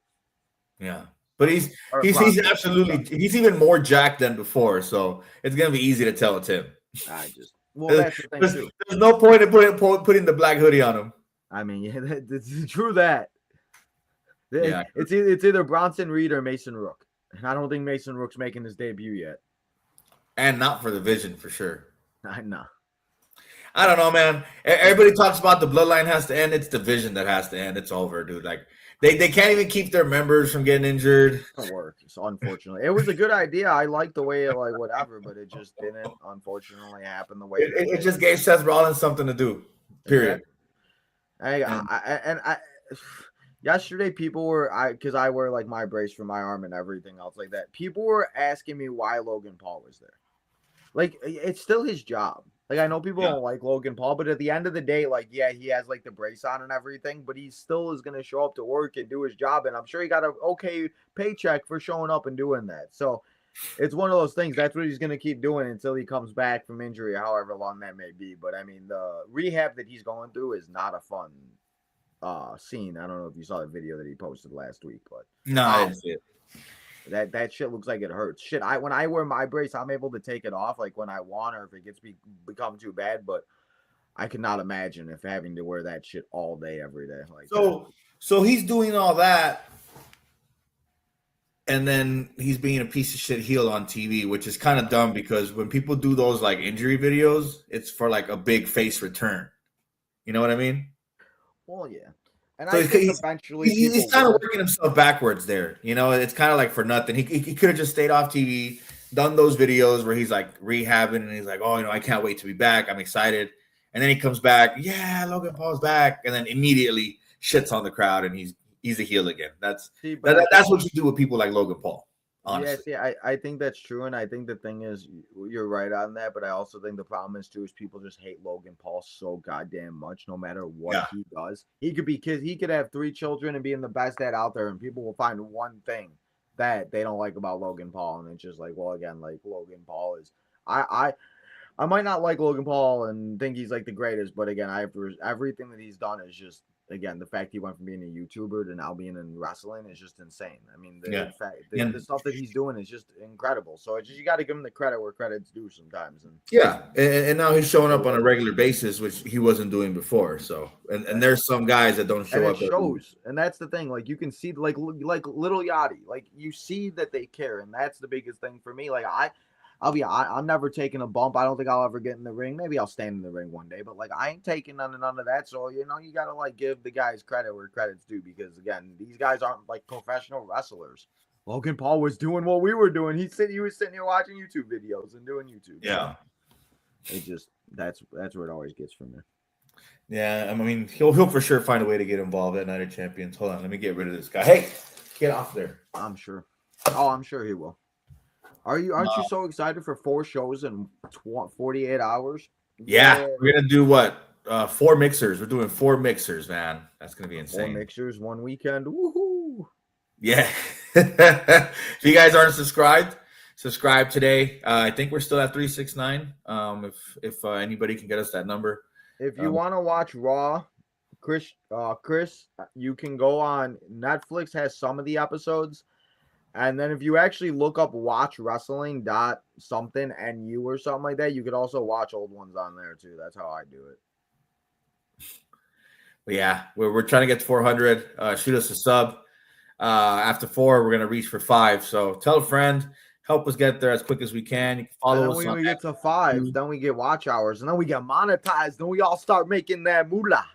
Yeah, But he's absolutely he's even more jacked than before, so it's gonna be easy to tell it's him. That's the thing too. There's no point in putting the black hoodie on him. I mean, yeah, it's true that. Yeah, it's either Bronson Reed or Mason Rook, and I don't think Mason Rook's making his debut yet. And not for the Vision for sure. I know. I don't know, man. Everybody talks about the bloodline has to end. It's the Vision that has to end. It's over, dude. Like they can't even keep their members from getting injured. It doesn't work. So unfortunately, it was a good idea. I liked the way it whatever, but it just didn't unfortunately happen the way it just gave Seth Rollins something to do. Period. I yesterday people were because I wear like my brace for my arm and everything else like that. People were asking me why Logan Paul was there. Like it's still his job. Like I know people don't like Logan Paul, but at the end of the day, like he has like the brace on and everything, but he still is gonna show up to work and do his job, and I'm sure he got an okay paycheck for showing up and doing that. So it's one of those things. That's what he's gonna keep doing until he comes back from injury, however long that may be. But I mean, the rehab that he's going through is not a fun scene. I don't know if you saw the video that he posted last week, but no, I didn't see it. That shit looks like it hurts. Shit, when I wear my brace, I'm able to take it off like when I want or if it gets become too bad. But I cannot imagine if having to wear that shit all day, every day. Like so he's doing all that, and then he's being a piece of shit heel on TV, which is kind of dumb because when people do those like injury videos, it's for like a big face return. You know what I mean? Well, yeah. And so I think eventually he's kind of working himself backwards there. You know, it's kind of like for nothing. He could have just stayed off TV, done those videos where he's like rehabbing and he's like, oh, I can't wait to be back. I'm excited. And then he comes back. Yeah, Logan Paul's back. And then immediately shits on the crowd and he's a heel again. That's what you do with people like Logan Paul. Honestly. Yes, I think that's true, and I think the thing is, you're right on that. But I also think the problem is too is people just hate Logan Paul so goddamn much. No matter what he does, he could have 3 children and being the best dad out there, and people will find one thing that they don't like about Logan Paul, and it's just like, well, again, like Logan Paul is, I might not like Logan Paul and think he's like the greatest, but again, everything that he's done is just. Again, the fact he went from being a YouTuber to now being in wrestling is just insane. I mean, the stuff that he's doing is just incredible. So it's just, you got to give him the credit where credit's due sometimes. And now he's showing up on a regular basis, which he wasn't doing before. So and there's some guys that don't show up. It shows, and that's the thing. Like you can see, like Little Yachty, like you see that they care, and that's the biggest thing for me. Like I'm never taking a bump. I don't think I'll ever get in the ring. Maybe I'll stand in the ring one day, but like I ain't taking none of that. So you gotta like give the guys credit where credit's due because again, these guys aren't like professional wrestlers. Logan Paul was doing what we were doing. He was sitting here watching YouTube videos and doing YouTube. Yeah, so it just that's where it always gets from me. Yeah, I mean he'll for sure find a way to get involved at Night of Champions. Hold on, let me get rid of this guy. Hey, get off there. I'm sure. Oh, I'm sure he will. Aren't you so excited for 4 shows in 48 hours? Yeah, we're gonna do what? 4 mixers. We're doing 4 mixers, man. That's gonna be insane. 4 mixers, 1 weekend. Woohoo! Yeah. If you guys aren't subscribed, subscribe today. I think we're still at 369. If anybody can get us that number. If you want to watch Raw, Chris, you can go on Netflix. Has some of the episodes. And then if you actually look up watch wrestling something and you or something like that, you could also watch old ones on there too. That's how I do it. But yeah, we're trying to get to 400. Shoot us a sub. After 4, we're gonna reach for 5. So tell a friend, help us get there as quick as we can. You can follow us. When we get to 5, then we get watch hours, and then we get monetized, and we all start making that moolah.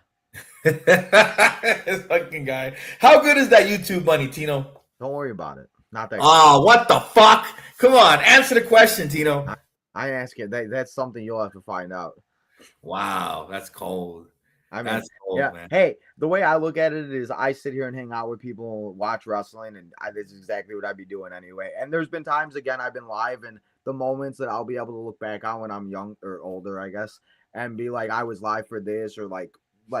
This fucking guy. How good is that YouTube money, Tino? Don't worry about it. Not that. Oh, what the fuck? Come on, answer the question, Tino. I ask it. That's something you'll have to find out. Wow, that's cold. I mean, that's cold, yeah. Man. Hey, the way I look at it is, I sit here and hang out with people, watch wrestling, and this is exactly what I'd be doing anyway. And there's been times, again, I've been live, and the moments that I'll be able to look back on when I'm young or older, I guess, and be like, I was live for this, or like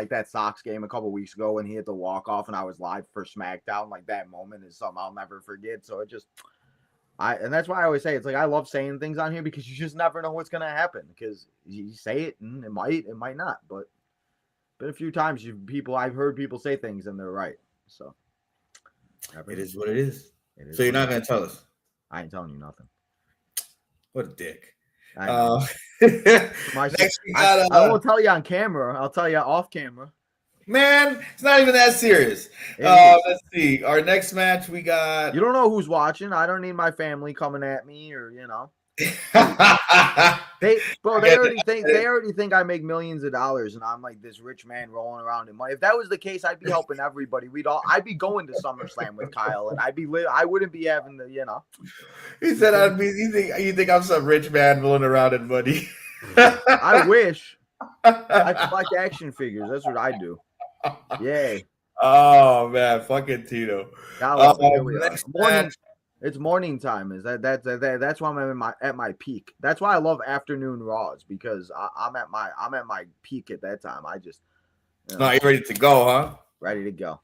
that Sox game a couple weeks ago when he hit the walk-off and I was live for SmackDown. Like that moment is something I'll never forget. So it just, and that's why I always say, it's like, I love saying things on here because you just never know what's going to happen, because you say it and it might not, but a few times I've heard people say things and they're right. So it is what it is. It is So you're what not it gonna is. tell us? I ain't telling you nothing. What a dick. I know. Next we got I won't tell you on camera. I'll tell you off camera. man, it's not even that serious. It is. Let's see. Our next match we got. You don't know who's watching. I don't need my family coming at me or They already think I make millions of dollars and I'm like this rich man rolling around in money. If that was the case, I'd be helping everybody. I'd be going to SummerSlam with Kyle and I wouldn't be having the He said I'd be you think I'm some rich man rolling around in money. I wish I collect action figures. That's what I do. Yay. Oh man, fucking Tito. Here we are. Next Morning. match. It's morning time. That's why I'm at my peak. That's why I love afternoon Raws because I'm at my peak at that time. I just No, you ready to go, huh? ready to go.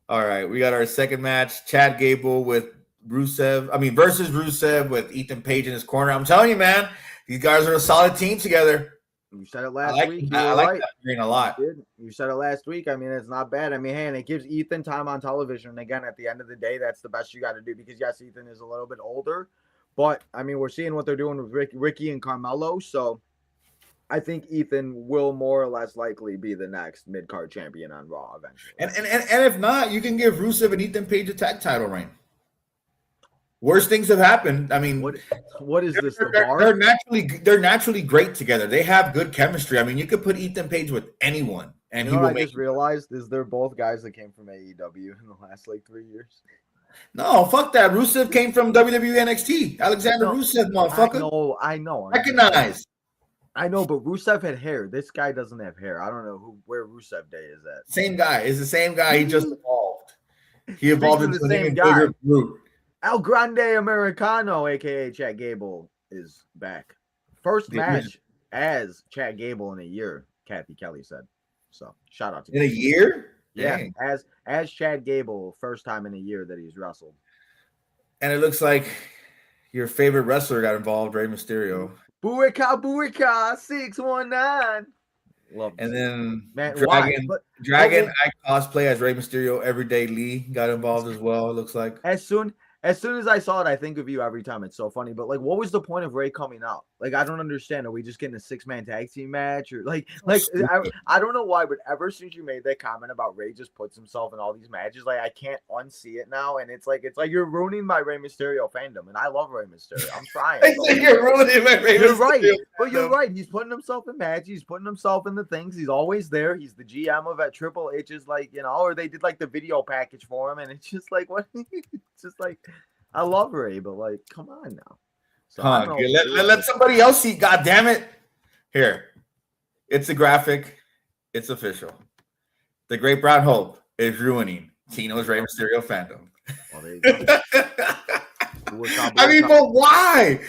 All right, we got our second match: Chad Gable with Rusev. Versus Rusev with Ethan Page in his corner. I'm telling you, man, these guys are a solid team together. You said it last week. I like that green a lot. You said it last week. It's not bad. Hey, and it gives Ethan time on television. And again, at the end of the day, that's the best you got to do because yes, Ethan is a little bit older, but we're seeing what they're doing with Ricky and Carmelo. So I think Ethan will more or less likely be the next mid-card champion on Raw eventually. And if not, you can give Rusev and Ethan Page a tag title reign. Worst things have happened. What is this? They're naturally great together. They have good chemistry. You could put Ethan Page with anyone, and he will I just realized is they're both guys that came from AEW in the last 3 years. No, fuck that. Rusev came from WWE NXT. Alexander Rusev, motherfucker. I know. Recognize. I know, but Rusev had hair. This guy doesn't have hair. I don't know where Rusev Day is at. Same guy. It's the same guy. He just evolved. He evolved into the same guy. Bigger brute. El Grande Americano, a.k.a. Chad Gable, is back. First match as Chad Gable in a year, Kathy Kelly said. So, shout out to in a year? Yeah, dang. As Chad Gable, first time in a year that he's wrestled. And it looks like your favorite wrestler got involved, Rey Mysterio. Buika, 619. Love and then Dragon I cosplay as Rey Mysterio. Everyday Lee got involved as well. It looks like as soon as I saw it, I think of you every time. It's so funny. But what was the point of Ray coming out? I don't understand. Are we just getting a 6-man tag team match or I don't know why, but ever since you made that comment about Ray just puts himself in all these matches, I can't unsee it now. And it's like you're ruining my Rey Mysterio fandom. And I love Rey Mysterio. I'm trying. You're ruining my Rey Mysterio. You're right. But you're right. He's putting himself in matches. He's putting himself in the things. He's always there. He's the GM of at Triple H is or they did the video package for him. And it's just what it's just I love Ray, but come on now. So let somebody else see. God damn it! Here, it's a graphic. It's official. The Great Brown Hope is ruining Tino's Rey Mysterio fandom. Well, there you go. But why?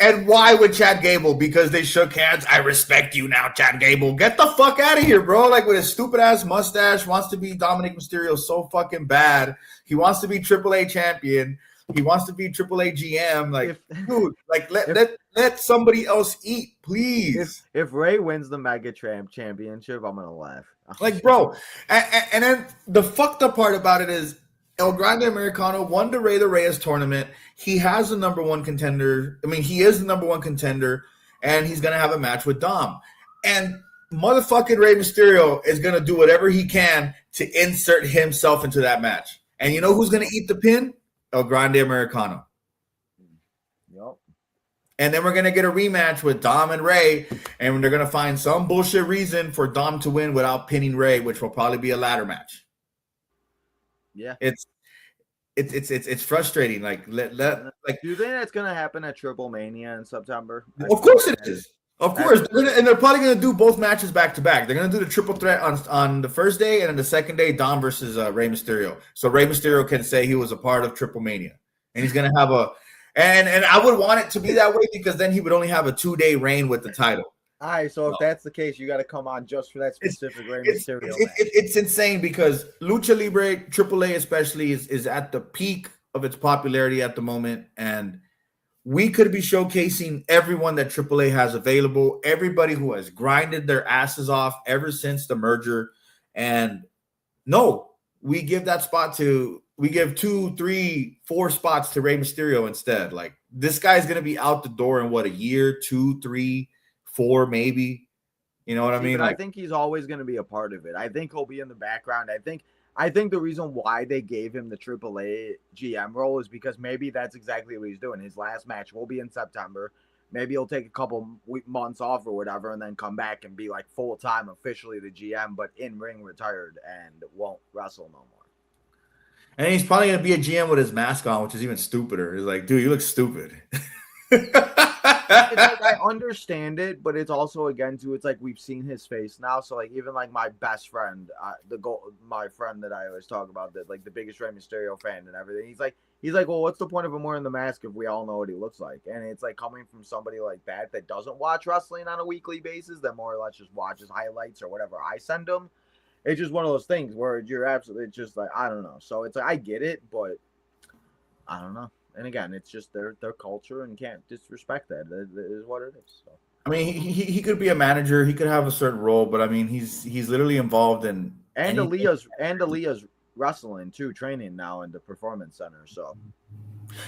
And why with Chad Gable? Because they shook hands. I respect you now, Chad Gable. Get the fuck out of here, bro. With his stupid ass mustache, wants to be Dominic Mysterio so fucking bad. He wants to be AAA champion. He wants to be AAA GM. Dude, let somebody else eat, please. If Ray wins the Mega Championship, I'm gonna laugh. Bro. And then the fucked up part about it is El Grande Americano won the Rey the Reyes tournament. He has the number one contender. He is the number one contender, and he's going to have a match with Dom. And motherfucking Rey Mysterio is going to do whatever he can to insert himself into that match. And you know who's going to eat the pin? El Grande Americano. Yep. And then we're going to get a rematch with Dom and Rey, and they're going to find some bullshit reason for Dom to win without pinning Rey, which will probably be a ladder match. Yeah. It's frustrating. Do you think that's gonna happen at Triple Mania in September? Of course it is. Of course, they're probably gonna do both matches back to back. They're gonna do the triple threat on the first day, and then the second day, Dom versus Rey Mysterio. So Rey Mysterio can say he was a part of Triple Mania, and he's gonna have and I would want it to be that way because then he would only have a 2-day reign with the title. All right, so if that's the case, you got to come on just for that specific Rey Mysterio match. It's insane because Lucha Libre, AAA especially, is at the peak of its popularity at the moment, and we could be showcasing everyone that AAA has available, everybody who has grinded their asses off ever since the merger, and no, we give that spot to we give 2, 3, 4 spots to Rey Mysterio instead. Like this guy's gonna be out the door in what, a year, 2, 3, 4, maybe. You know what I mean? But Like, I think he's always going to be a part of it. I think he'll be in the background. I think the reason why they gave him the AAA GM role is because maybe that's exactly what he's doing. His last match will be in September. Maybe he'll take a couple months off or whatever, and then come back and be like full time officially the GM, but in ring retired and won't wrestle no more. and he's probably gonna be a GM with his mask on, which is even stupider. He's like, dude, you look stupid. It's like I understand it, but it's also again too. It's like we've seen his face now, so like even like my best friend, my friend that I always talk about, that like the biggest Rey Mysterio fan and everything. He's like, well, what's the point of him wearing the mask if we all know what he looks like? And it's like coming from somebody like that doesn't watch wrestling on a weekly basis, that more or less just watches highlights or whatever I send him. It's just one of those things where you're absolutely just like, I don't know. So it's like I get it, but I don't know. And again, it's just their culture, and can't disrespect that. It is what it is. So. I mean, he could be a manager. He could have a certain role, but I mean, he's literally involved in Aaliyah's wrestling too, training now in the performance center. So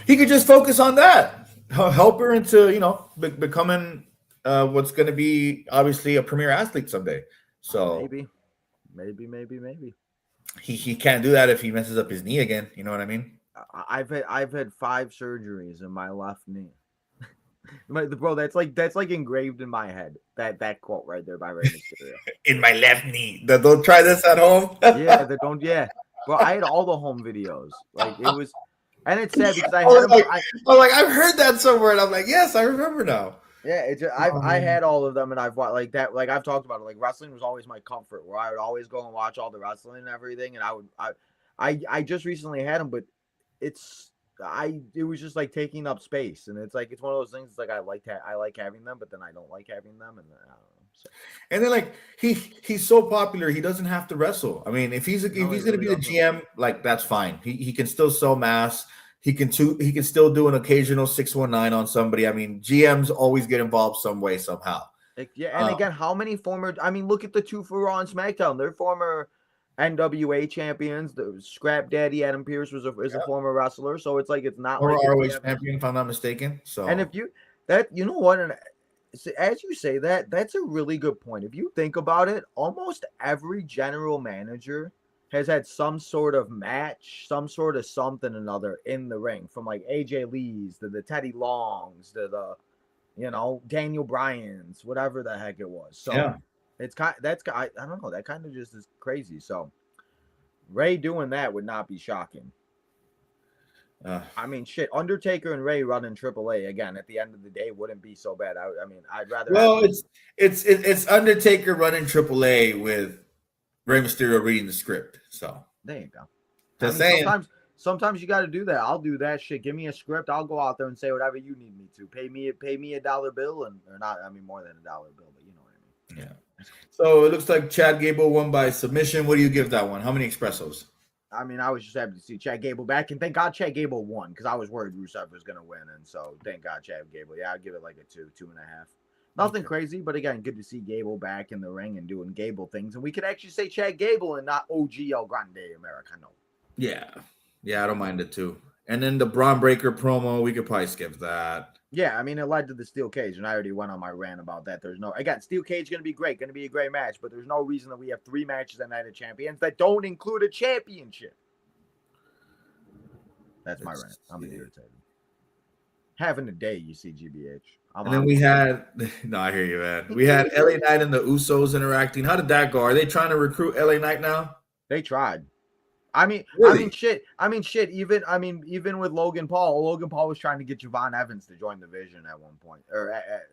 he could just focus on that, help her into becoming what's going to be obviously a premier athlete someday. So maybe. He can't do that if he messes up his knee again. You know what I mean? I've had 5 surgeries in my left knee. Bro, that's like engraved in my head. That quote right there by Rey Mysterio. In my left knee. Don't try this at home. Yeah. Bro, I had all the home videos. Like it was, and it's sad because I'm like, I've heard that somewhere, and I'm like, yes, I remember now. Yeah, I had all of them, and I've watched like that. Like I've talked about it. Like wrestling was always my comfort, where I would always go and watch all the wrestling and everything. And I just recently had them, but it was just like taking up space, and it's like it's one of those things. It's like I like having them, but then I don't like having them, and I don't know. So. And then like he's so popular, he doesn't have to wrestle. I mean, if he's gonna be the GM, like that's fine. He can still sell masks. He can still do an occasional 619 on somebody. I mean, GMs always get involved some way somehow. Yeah, and again, how many former? I mean, look at the 2 for Raw and SmackDown. They're former NWA champions. The Scrap Daddy Adam Pearce is a former wrestler, so it's like it's not or like ROH champion, if I'm not mistaken. So, and if you know what, and as you say that's a really good point. If you think about it, almost every general manager has had some sort of match, some sort of something or another in the ring, from like AJ Lee's to the Teddy Longs to the Daniel Bryan's, whatever the heck it was. So yeah. I don't know, that kind of just is crazy. So Ray doing that would not be shocking. I mean, shit, Undertaker and Ray running AAA again at the end of the day wouldn't be so bad. I mean, I'd rather. Well, it's Undertaker running AAA with Rey Mysterio reading the script. So there you go. Just saying. Sometimes you got to do that. I'll do that shit. Give me a script. I'll go out there and say whatever you need me to. Pay me $1 bill, or not. I mean, more than $1 bill, but you know what I mean. Yeah. So it looks like Chad Gable won by submission. What do you give that one? How many espressos? I mean, I was just happy to see Chad Gable back, and thank God Chad Gable won, because I was worried Rusev was going to win, and so thank God Chad Gable. Yeah, I'd give it like a 2.5. Nothing crazy, but again, good to see Gable back in the ring and doing Gable things, and we could actually say Chad Gable and not OG El Grande Americano. Yeah, I don't mind it too. And then the Braun Breaker promo, we could probably skip that. Yeah, I mean, it led to the steel cage, and I already went on my rant about that. Steel cage going to be great, going to be a great match, but there's no reason that we have 3 matches at Night of Champions that don't include a championship. That's my rant. I'm irritated. Having a day, you see, GBH. And then we had, no, I hear you, man. We had LA Knight and the Usos interacting. How did that go? Are they trying to recruit LA Knight now? They tried. I mean, shit. Even with Logan Paul was trying to get Javon Evans to join the Vision at one point.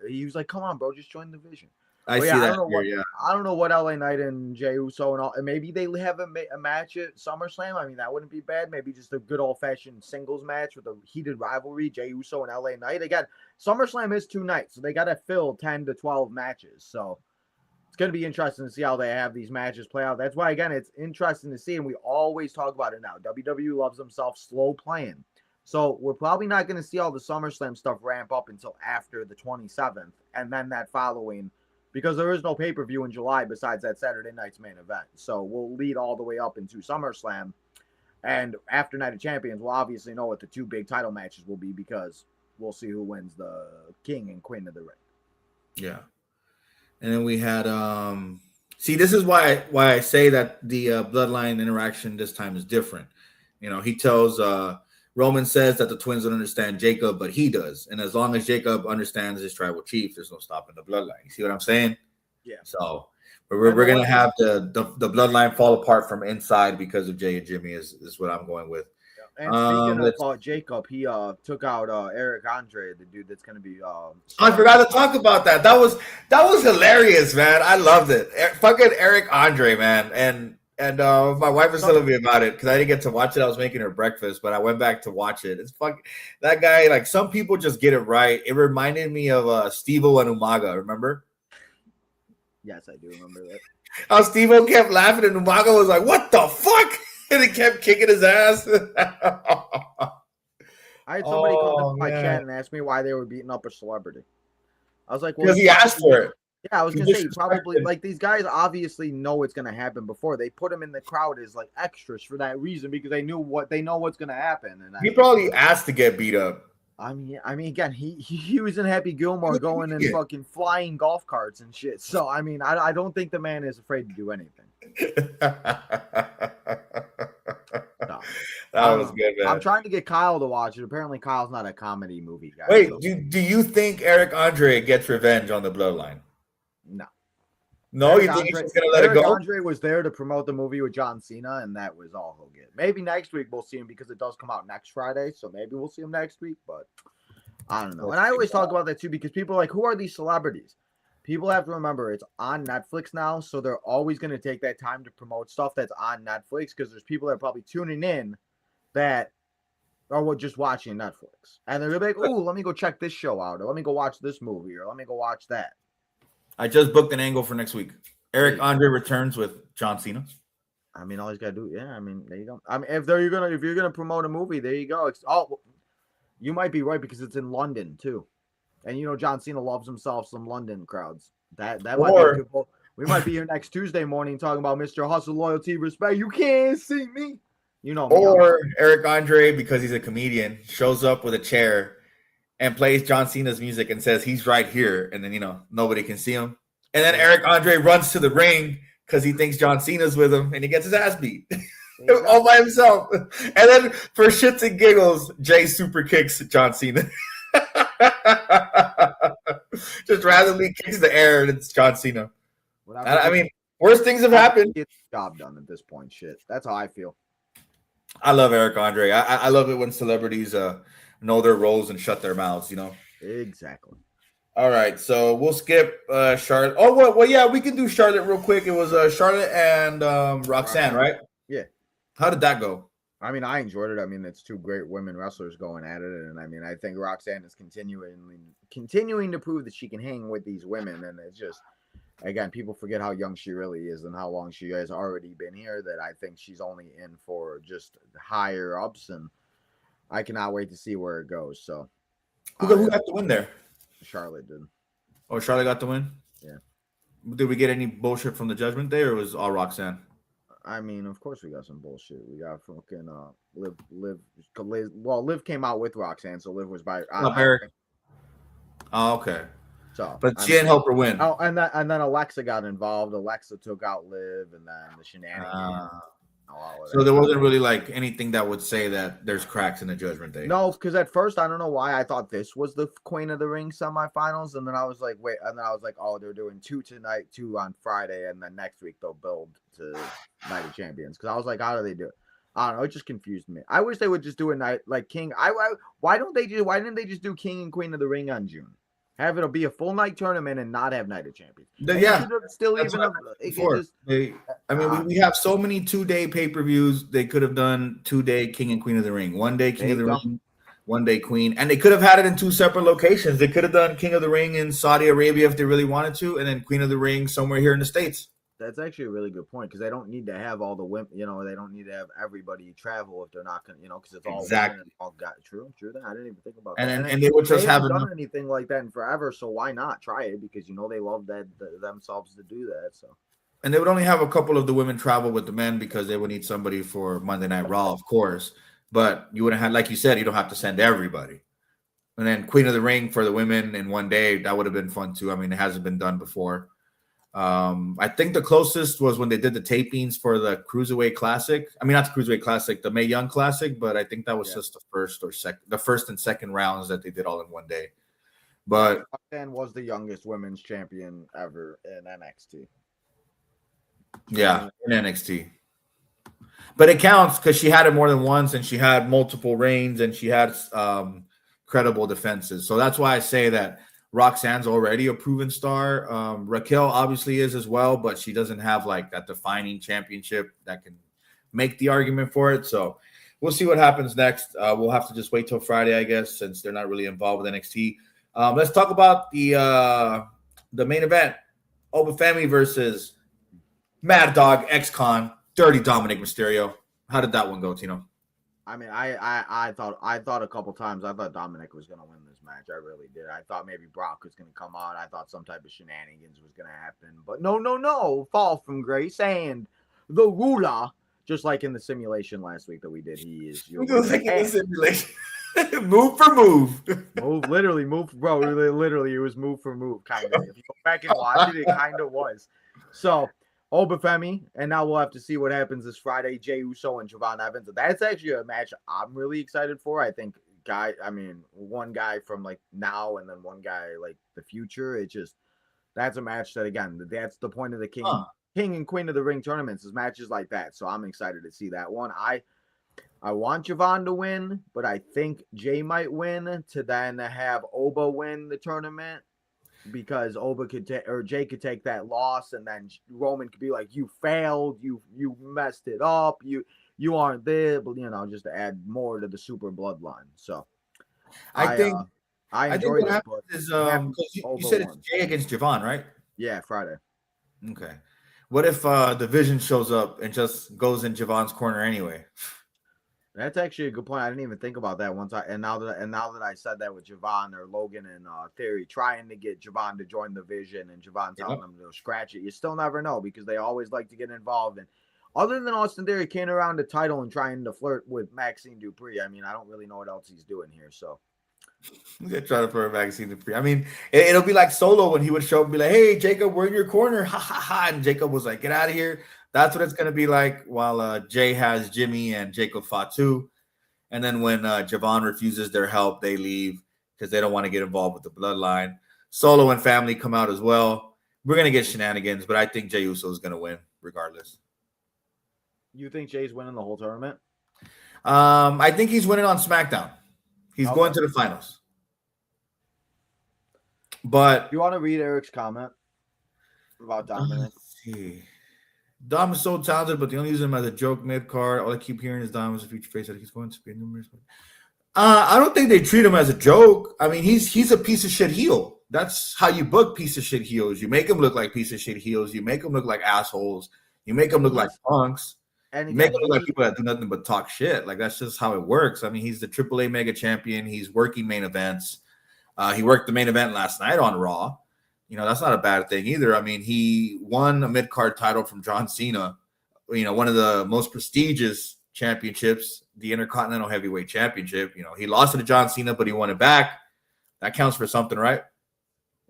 He was like, "Come on, bro, just join the Vision." I don't know what LA Knight and Jey Uso and all. And maybe they have a match at SummerSlam. I mean, that wouldn't be bad. Maybe just a good old fashioned singles match with a heated rivalry, Jey Uso and LA Knight. Again, SummerSlam is 2 nights, so they got to fill 10 to 12 matches. So it's going to be interesting to see how they have these matches play out. That's why, again, it's interesting to see, and we always talk about it now. WWE loves themselves slow playing. So we're probably not going to see all the SummerSlam stuff ramp up until after the 27th, and then that following, because there is no pay-per-view in July besides that Saturday night's main event. So we'll lead all the way up into SummerSlam. And after Night of Champions, we'll obviously know what the 2 big title matches will be because we'll see who wins the King and Queen of the Ring. Yeah. And then we had see, this is why I say that the bloodline interaction this time is different. He tells Roman says that the twins don't understand Jacob, but he does. And as long as Jacob understands his tribal chief, there's no stopping the bloodline. You see what I'm saying? Yeah. So we're gonna have the bloodline fall apart from inside because of Jay and Jimmy is what I'm going with. And speaking of Jacob, he took out Eric Andre, the dude that's going to be. I forgot to talk about that. That was hilarious, man. I loved it. Fucking Eric Andre, man. And my wife was telling me about it because I didn't get to watch it. I was making her breakfast, but I went back to watch it. It's fucking that guy. Like, some people just get it right. It reminded me of Steve-O and Umaga. Remember? Yes, I do remember that. How Steve-O kept laughing and Umaga was like, "What the fuck?" And he kept kicking his ass. I had somebody come into my chat and ask me why they were beating up a celebrity. I was like, well, because he asked for it. Yeah, I was going to say, probably, like, these guys obviously know it's going to happen before. They put him in the crowd as, like, extras for that reason because they know what's going to happen. And he probably asked to get beat up. I mean, again, he was in Happy Gilmore going and fucking flying golf carts and shit. So, I mean, I don't think the man is afraid to do anything. No. That was good, man. I'm trying to get Kyle to watch it. Apparently, Kyle's not a comedy movie guy. Wait, do you think Eric Andre gets revenge on the bloodline? No. No, you think he's just going to let it go? Andre was there to promote the movie with John Cena, and that was all he'll get. Maybe next week we'll see him because it does come out next Friday, so maybe we'll see him next week, but I don't know. And I always talk about that, too, because people are like, who are these celebrities? People have to remember it's on Netflix now, so they're always going to take that time to promote stuff that's on Netflix because there's people that are probably tuning in that are just watching Netflix. And they're like, oh, let me go check this show out, or let me go watch this movie, or let me go watch that. I just booked an angle for next week. Eric Andre returns with John Cena. I mean, all he's got to do, yeah. I mean, there you go. I mean, if you're gonna promote a movie, there you go. You might be right because it's in London too, and John Cena loves himself some London crowds. That might be good. We might be here next Tuesday morning talking about Mr. Hustle, loyalty, respect. You can't see me, Or Eric Andre, because he's a comedian, shows up with a chair and plays John Cena's music and says he's right here, and then nobody can see him. And then Eric Andre runs to the ring because he thinks John Cena's with him, and he gets his ass beat all by himself. And then for shits and giggles, Jay super kicks John Cena. Just randomly kicks the air, and it's John Cena. I mean, worse things have happened. Get the job done at this point. Shit, that's how I feel. I love Eric Andre. I love it when celebrities know their roles and shut their mouths, Exactly. All right, so we'll skip Charlotte. Oh, well, yeah, we can do Charlotte real quick. It was Charlotte and Roxanne, right? Yeah. How did that go? I mean, I enjoyed it. I mean, it's 2 great women wrestlers going at it, and I mean, I think Roxanne is continuing to prove that she can hang with these women, and it's just, again, people forget how young she really is and how long she has already been here. That I think she's only in for just higher ups, and I cannot wait to see where it goes. So, who got the win there? Charlotte did. Oh, Charlotte got the win? Yeah. Did we get any bullshit from the Judgment Day, or was all Roxanne? I mean, of course we got some bullshit. We got fucking Liv came out with Roxanne, so Liv was by Eric. Oh, okay. So, but she didn't help her win. Oh, and then Alexa got involved. Alexa took out Liv, and then the shenanigans. So there wasn't really like anything that would say that there's cracks in the Judgment Day. No, because at first I don't know why I thought this was the Queen of the Ring semifinals, and then I was like, wait, and then I was like, oh, they're doing 2 tonight, 2 on Friday, and then next week they'll build to Night of Champions. Because I was like, how do they do it? I don't know. It just confused me. I wish they would just do a night like King. Why didn't they just do King and Queen of the Ring on June? Have it be a full night tournament and not have Night of Champions. Yeah, we have so many 2-day pay-per-views. They could have done 2-day King and Queen of the Ring, 1 day King of the Ring, 1 day Queen, and they could have had it in 2 separate locations. They could have done King of the Ring in Saudi Arabia if they really wanted to, and then Queen of the Ring somewhere here in the States. That's actually a really good point because they don't need to have all the women. They don't need to have everybody travel if they're not going. Because it's all exactly all got true. That I didn't even think about. And they would just have done anything like that in forever. So why not try it? Because they love that themselves to do that. So And they would only have a couple of the women travel with the men because they would need somebody for Monday Night Raw, of course. But you wouldn't have, like you said, you don't have to send everybody. And then Queen of the Ring for the women in one day, that would have been fun too. I mean, it hasn't been done before. I think the closest was when they did the tapings for the Cruiserweight Classic. I mean, not the Cruiserweight Classic, the Mae Young Classic, but I think that was just the first and second rounds that they did all in one day. But Roxanne was the youngest women's champion ever in NXT. Yeah, in NXT. But it counts because she had it more than once, and she had multiple reigns, and she had credible defenses. So that's why I say that Roxanne's already a proven star. Raquel obviously is as well, but she doesn't have like that defining championship that can make the argument for it. So we'll see what happens next. We'll have to just wait till Friday, I guess, since they're not really involved with NXT. Let's talk about the main event: Oba Femi versus Mad Dog, ex-con, Dirty Dominic Mysterio. How did that one go, Tino? I mean, I thought a couple times I thought Dominic was gonna win this match. I really did. I thought maybe Brock was gonna come out. I thought some type of shenanigans was gonna happen. But no. Fall from grace and the ruler, just like in the simulation last week that we did. He is your like in the simulation. Move for move. Literally move, bro. Literally, it was move for move, kind of. If you go back and watch it, it kind of was. So Oba Femi, and now we'll have to see what happens this Friday. Jey Uso and Javon Evans. That's actually a match I'm really excited for. I think one guy from like now and then one guy like the future. That's a match that, again, that's the point of the King and Queen of the Ring tournaments, is matches like that. So I'm excited to see that one. I want Javon to win, but I think Jay might win to then have Oba win the tournament, because Oba Jay could take that loss, and then Roman could be like, "You failed, you messed it up, you aren't there," but just to add more to the super bloodline. So I think what happens is you said it's Jay against Javon, right? Yeah, Friday. Okay. What if the Vision shows up and just goes in Javon's corner anyway? That's actually a good point. I didn't even think about that now that I said that with Javon or Logan and Theory trying to get Javon to join the Vision, and Javon telling them to scratch it. You still never know, because they always like to get involved. And other than Austin Theory carrying around the title and trying to flirt with Maxine Dupree, I mean, I don't really know what else he's doing here. So they try to flirt with Maxine Dupree. I mean, it'll be like Solo when he would show up and be like, "Hey, Jacob, we're in your corner." Ha ha ha. And Jacob was like, "Get out of here." That's what it's going to be like while Jay has Jimmy and Jacob Fatu. And then when Javon refuses their help, they leave because they don't want to get involved with the bloodline. Solo and family come out as well. We're going to get shenanigans, but I think Jey Uso is going to win regardless. You think Jay's winning the whole tournament? I think he's winning on SmackDown. He's going to the finals. But you want to read Eric's comment about Dominic? Let's see. Dom is so talented, but they only use him as a joke mid-card. All I keep hearing is Dom is a future face that he's going to be numerous. I don't think they treat him as a joke. I mean, he's a piece of shit heel. That's how you book piece of shit heels. You make them look like piece of shit heels. You make them look like assholes. You make them look like punks. And you make them look like people that do nothing but talk shit. Like, that's just how it works. I mean, he's the AAA mega champion. He's working main events. He worked the main event last night on Raw. That's not a bad thing either. I mean, he won a mid-card title from John Cena, one of the most prestigious championships, the Intercontinental Heavyweight Championship. He lost it to John Cena, but he won it back. That counts for something, right?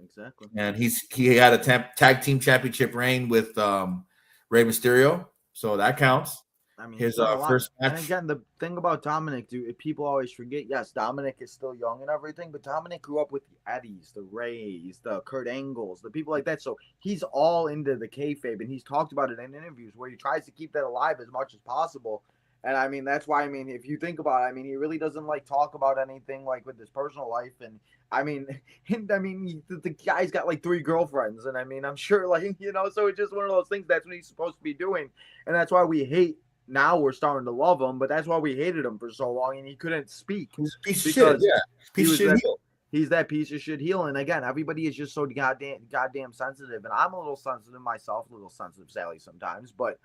Exactly. And he had a tag team championship reign with Rey Mysterio, so that counts. I mean, his first match. And again, the thing about Dominic, dude, people always forget. Yes, Dominic is still young and everything, but Dominic grew up with the Eddies, the Rays, the Kurt Angles, the people like that. So he's all into the kayfabe, and he's talked about it in interviews where he tries to keep that alive as much as possible. And I mean, that's why, if you think about it, he really doesn't like talk about anything like with his personal life. And the guy's got like 3 girlfriends, and I'm sure so it's just one of those things. That's what he's supposed to be doing, and that's why we hate. Now we're starting to love him, but that's why we hated him for so long, and he couldn't speak. He's a piece of shit, yeah. Piece of shit heel. He's that piece of shit heel, and again, everybody is just so goddamn sensitive, and I'm a little sensitive myself, a little sensitive, Sally, sometimes, but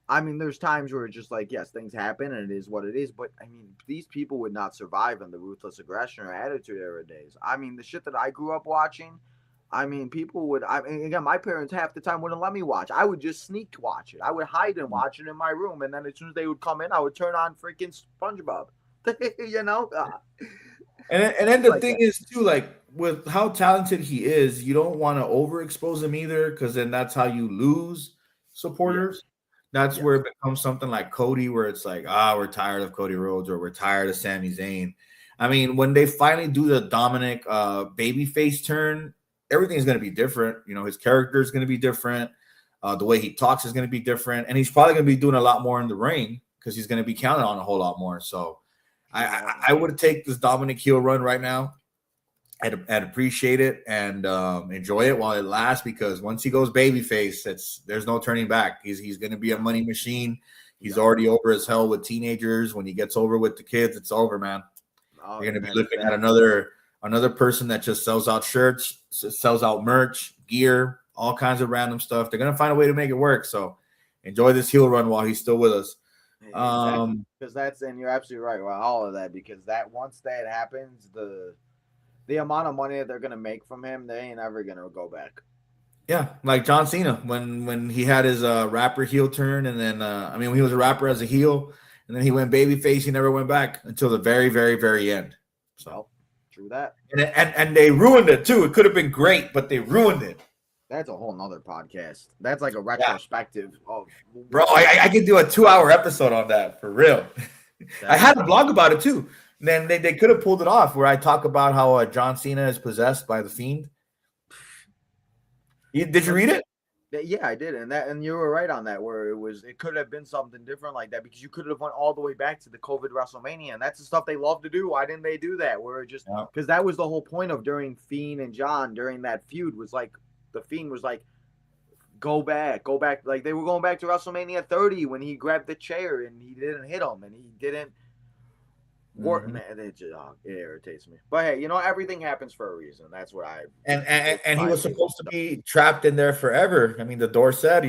there's times where it's just like, yes, things happen, and it is what it is, but these people would not survive in the ruthless aggression or attitude era days. The shit that I grew up watching, I mean, people would. I mean, again, my parents half the time wouldn't let me watch. I would just sneak watch it. I would hide and watch it in my room, and then as soon as they would come in, I would turn on freaking SpongeBob. you know. And then the Like thing that. is too, like with how talented he is, you don't want to overexpose him either, because then that's how you lose supporters. That's Yes. where it becomes something like Cody, where it's like, we're tired of Cody Rhodes or we're tired of Sami Zayn. I mean, when they finally do the Dominic babyface turn, everything's going to be different. You know, his character is going to be different. The way he talks is going to be different. And he's probably going to be doing a lot more in the ring because he's going to be counted on a whole lot more. So I would take this Dominic heel run right now. I'd appreciate it and enjoy it while it lasts, because once he goes babyface, there's no turning back. He's going to be a money machine. He's already over as hell with teenagers. When he gets over with the kids, it's over, man. You're going to be looking at another person that just sells out shirts, sells out merch, gear, all kinds of random stuff. They're going to find a way to make it work. So enjoy this heel run while he's still with us. Because and you're absolutely right about all of that, because that once that happens, the amount of money that they're gonna make from him, they ain't ever gonna go back. Yeah, like John Cena when he had his rapper heel turn, and then when he was a rapper as a heel, and then he went babyface, he never went back until the very, very, very end. So true that. And they ruined it too. It could have been great, but they ruined it. That's a whole nother podcast. That's like a retrospective of bro. I could do a 2-hour episode on that for real. I had a blog about it too. And then they could have pulled it off where I talk about how John Cena is possessed by the Fiend. Did you read it? Yeah, I did, and you were right on that. Where it could have been something different like that, because you could have went all the way back to the COVID WrestleMania, and that's the stuff they love to do. Why didn't they do that? Where it just because that was the whole point of during Fiend and John during that feud, was like the Fiend was like, go back. Like they were going back to WrestleMania 30 when he grabbed the chair and he didn't hit him and he didn't. Man, it irritates me. But hey, everything happens for a reason. That's what I and he was supposed to be trapped in there forever. I mean, the door said,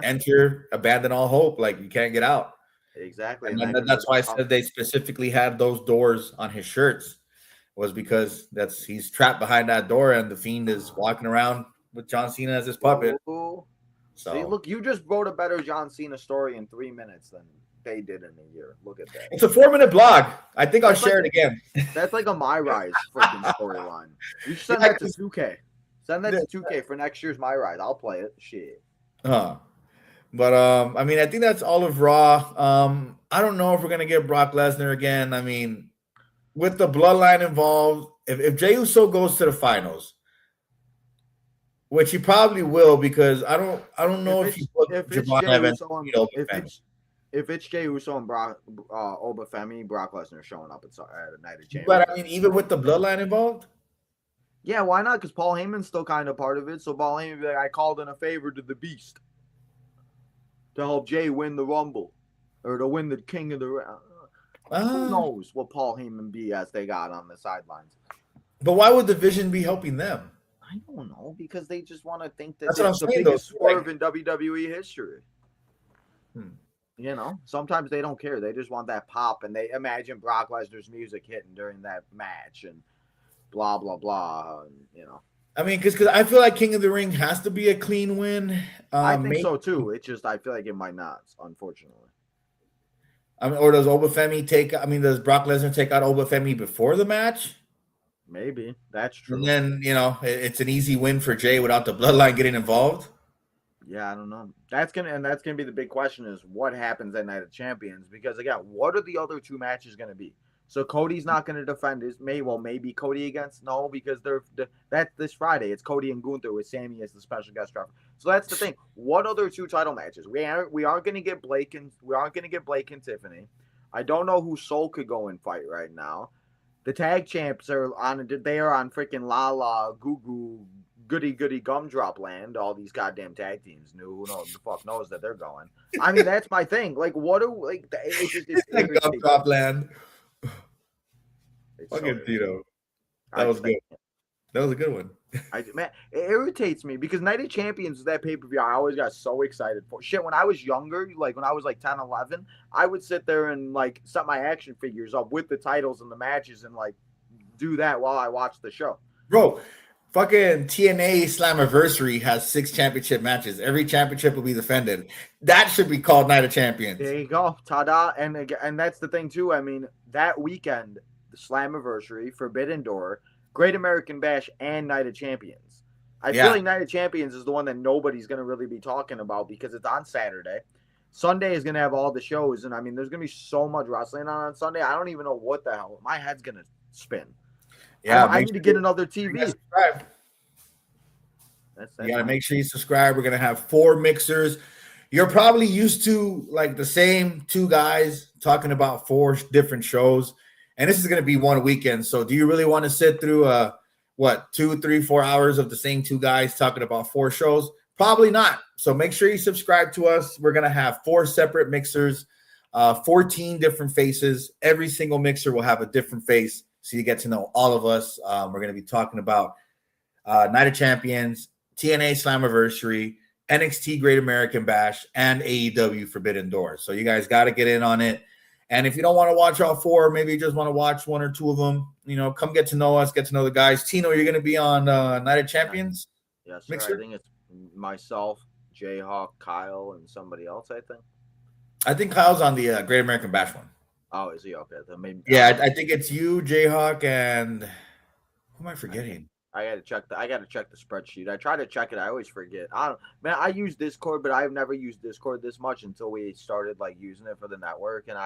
enter, abandon all hope. Like you can't get out. Exactly. And that's why I said they specifically had those doors on his shirts, was because he's trapped behind that door, and the Fiend is walking around with John Cena as his puppet. So see, look, you just wrote a better John Cena story in 3 minutes than they did in a year. Look at that. It's a 4-minute blog. I think I'll share it again. That's like a My Rise freaking storyline. You should send that to 2K. Send that to 2K for next year's My Rise. I'll play it. Shit. But I think that's all of Raw. I don't know if we're gonna get Brock Lesnar again. I mean, with the bloodline involved, if Jey Uso goes to the finals, which he probably will, because I don't know if Javon Evans. If it's Jey Uso and Brock Obafemi, Brock Lesnar showing up at a Night of Champions. But I mean, even with the bloodline involved, yeah, why not? Because Paul Heyman's still kind of part of it. So Paul Heyman be like, I called in a favor to the Beast to help Jey win the Rumble or to win the King of the. Who knows what Paul Heyman BS they got on the sidelines? But why would the Vision be helping them? I don't know, because they just want to think that that's the biggest swerve in WWE history. Sometimes they don't care. They just want that pop, and they imagine Brock Lesnar's music hitting during that match and blah, blah, blah. And, I mean, because I feel like King of the Ring has to be a clean win. I think so, too. It's just I feel like it might not, unfortunately. I mean, or does does Brock Lesnar take out Obafemi before the match? Maybe. That's true. And then, it's an easy win for Jey without the bloodline getting involved. Yeah, I don't know. That's gonna be the big question, is what happens at Night of Champions, because again, what are the other two matches gonna be? So Cody's not gonna defend maybe Cody against because that's this Friday. It's Cody and Gunther with Sammy as the special guest referee. So that's the thing. What other two title matches? We aren't gonna get Blake and Tiffany. I don't know who Soul could go and fight right now. The tag champs are on freaking La La Goo Goo goody gumdrop land. All these goddamn tag teams who knows the fuck knows that they're going. I mean, that's my thing. Like, what are it's gumdrop land? Fucking Tito. That was good. That was a good one. Man, it irritates me because Night of Champions is that pay-per-view I always got so excited for. Shit, when I was younger, like when I was like 10, 11, I would sit there and like set my action figures up with the titles and the matches and like do that while I watched the show. Bro, fucking TNA Slammiversary has 6 championship matches. Every championship will be defended. That should be called Night of Champions. There you go, ta-da! And that's the thing too. I mean, that weekend, the Slammiversary, Forbidden Door, Great American Bash, and Night of Champions. I feel like Night of Champions is the one that nobody's going to really be talking about because it's on Saturday. Sunday is going to have all the shows, and I mean, there's going to be so much wrestling on Sunday. I don't even know what the hell. My head's going to spin. Yeah, I need to get another TV. That's you got to make sure you subscribe. We're going to have 4 mixers. You're probably used to like the same 2 guys talking about 4 different shows, and this is going to be one weekend. So do you really want to sit through 2, 3, 4 hours of the same 2 guys talking about 4 shows? Probably not. So make sure you subscribe to us. We're going to have 4 separate mixers, 14 different faces. Every single mixer will have a different face, so you get to know all of us. We're going to be talking about Night of Champions, TNA Slammiversary, NXT Great American Bash, and AEW Forbidden Door. So you guys got to get in on it. And if you don't want to watch all 4, maybe you just want to watch 1 or 2 of them, come get to know us, get to know the guys. Tino, you're going to be on Night of Champions? Yes, sir. Mixer? I think it's myself, Jayhawk, Kyle, and somebody else, I think Kyle's on the Great American Bash one. Oh, is he? Okay. Then maybe. Yeah, I think it's you, Jayhawk, and who am I forgetting? I gotta check the spreadsheet. I try to check it. I always forget. I use Discord, but I've never used Discord this much until we started like using it for the network. And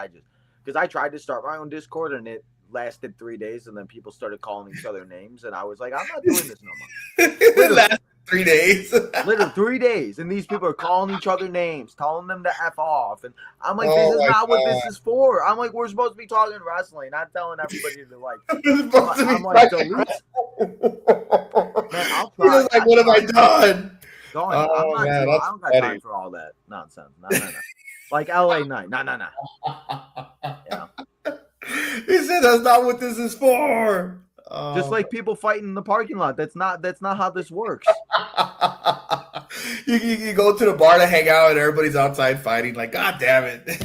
because I tried to start my own Discord and it lasted 3 days, and then people started calling each other names, and I was like, I'm not doing this no more. It lasted 3 days. Literally 3 days, and these people are calling each other names, telling them to F off, and I'm like, this is not what this is for. I'm like, we're supposed to be talking wrestling, not telling everybody to like. I'm like, delete. Man, I'll try. He was like, what have I done? I don't got time for all that nonsense. No. Like LA Night. No. Yeah. He said that's not what this is for. Just like people fighting in the parking lot. That's not how this works. you go to the bar to hang out and everybody's outside fighting. Like, God damn it.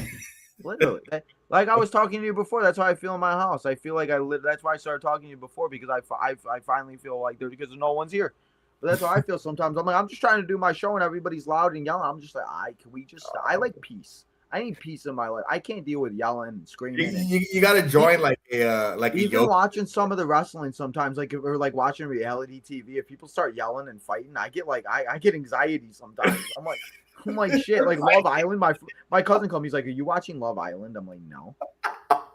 Literally. Like I was talking to you before. That's how I feel in my house. I feel like that's why I started talking to you before, because I finally feel like because no one's here. But that's how I feel sometimes. I'm like, I'm just trying to do my show and everybody's loud and yelling. I'm just like, I like peace. I need peace in my life. I can't deal with yelling and screaming. You got to join like even watching some of the wrestling sometimes, or like watching reality TV. If people start yelling and fighting, I get I get anxiety sometimes. I'm like shit. Like Love Island. My cousin called me. He's like, "Are you watching Love Island?" I'm like, "No."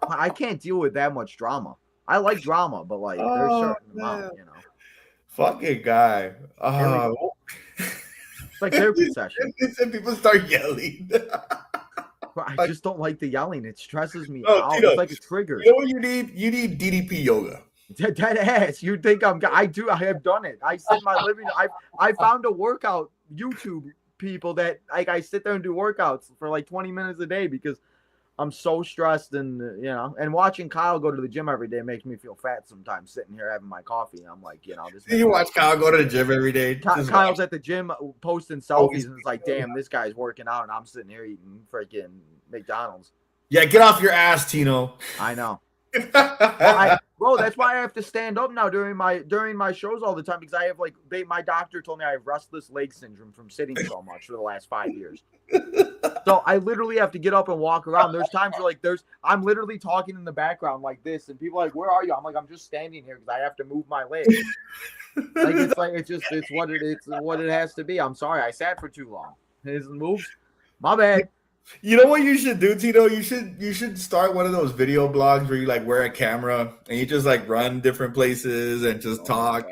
I can't deal with that much drama. I like drama, but like there's a certain amount, Fucking guy. It's like therapy session. People start yelling. I just don't like the yelling. It stresses me out. Tino, it's like a trigger. You know what you need? You need DDP yoga. Dead ass. You think I have done it. I sit in my living. I found a workout YouTube people that like I sit there and do workouts for like 20 minutes a day because I'm so stressed, and and watching Kyle go to the gym every day makes me feel fat sometimes, sitting here having my coffee. And I'm like, this. You watch Kyle go to the gym every day. Kyle's at the gym posting selfies, and it's like, damn, this guy's working out, and I'm sitting here eating freaking McDonald's. Yeah, get off your ass, Tino. I know. Bro, that's why I have to stand up now during my shows all the time, because I have my doctor told me I have restless leg syndrome from sitting so much for the last 5 years. So I literally have to get up and walk around. There's times where I'm literally talking in the background like this, and people are like, "Where are you?" I'm like, "I'm just standing here because I have to move my legs." It's what it has to be. I'm sorry, I sat for too long. It hasn't moved. My bad. You know what you should do, Tito? You should start one of those video blogs where you wear a camera and you just run different places and just talk.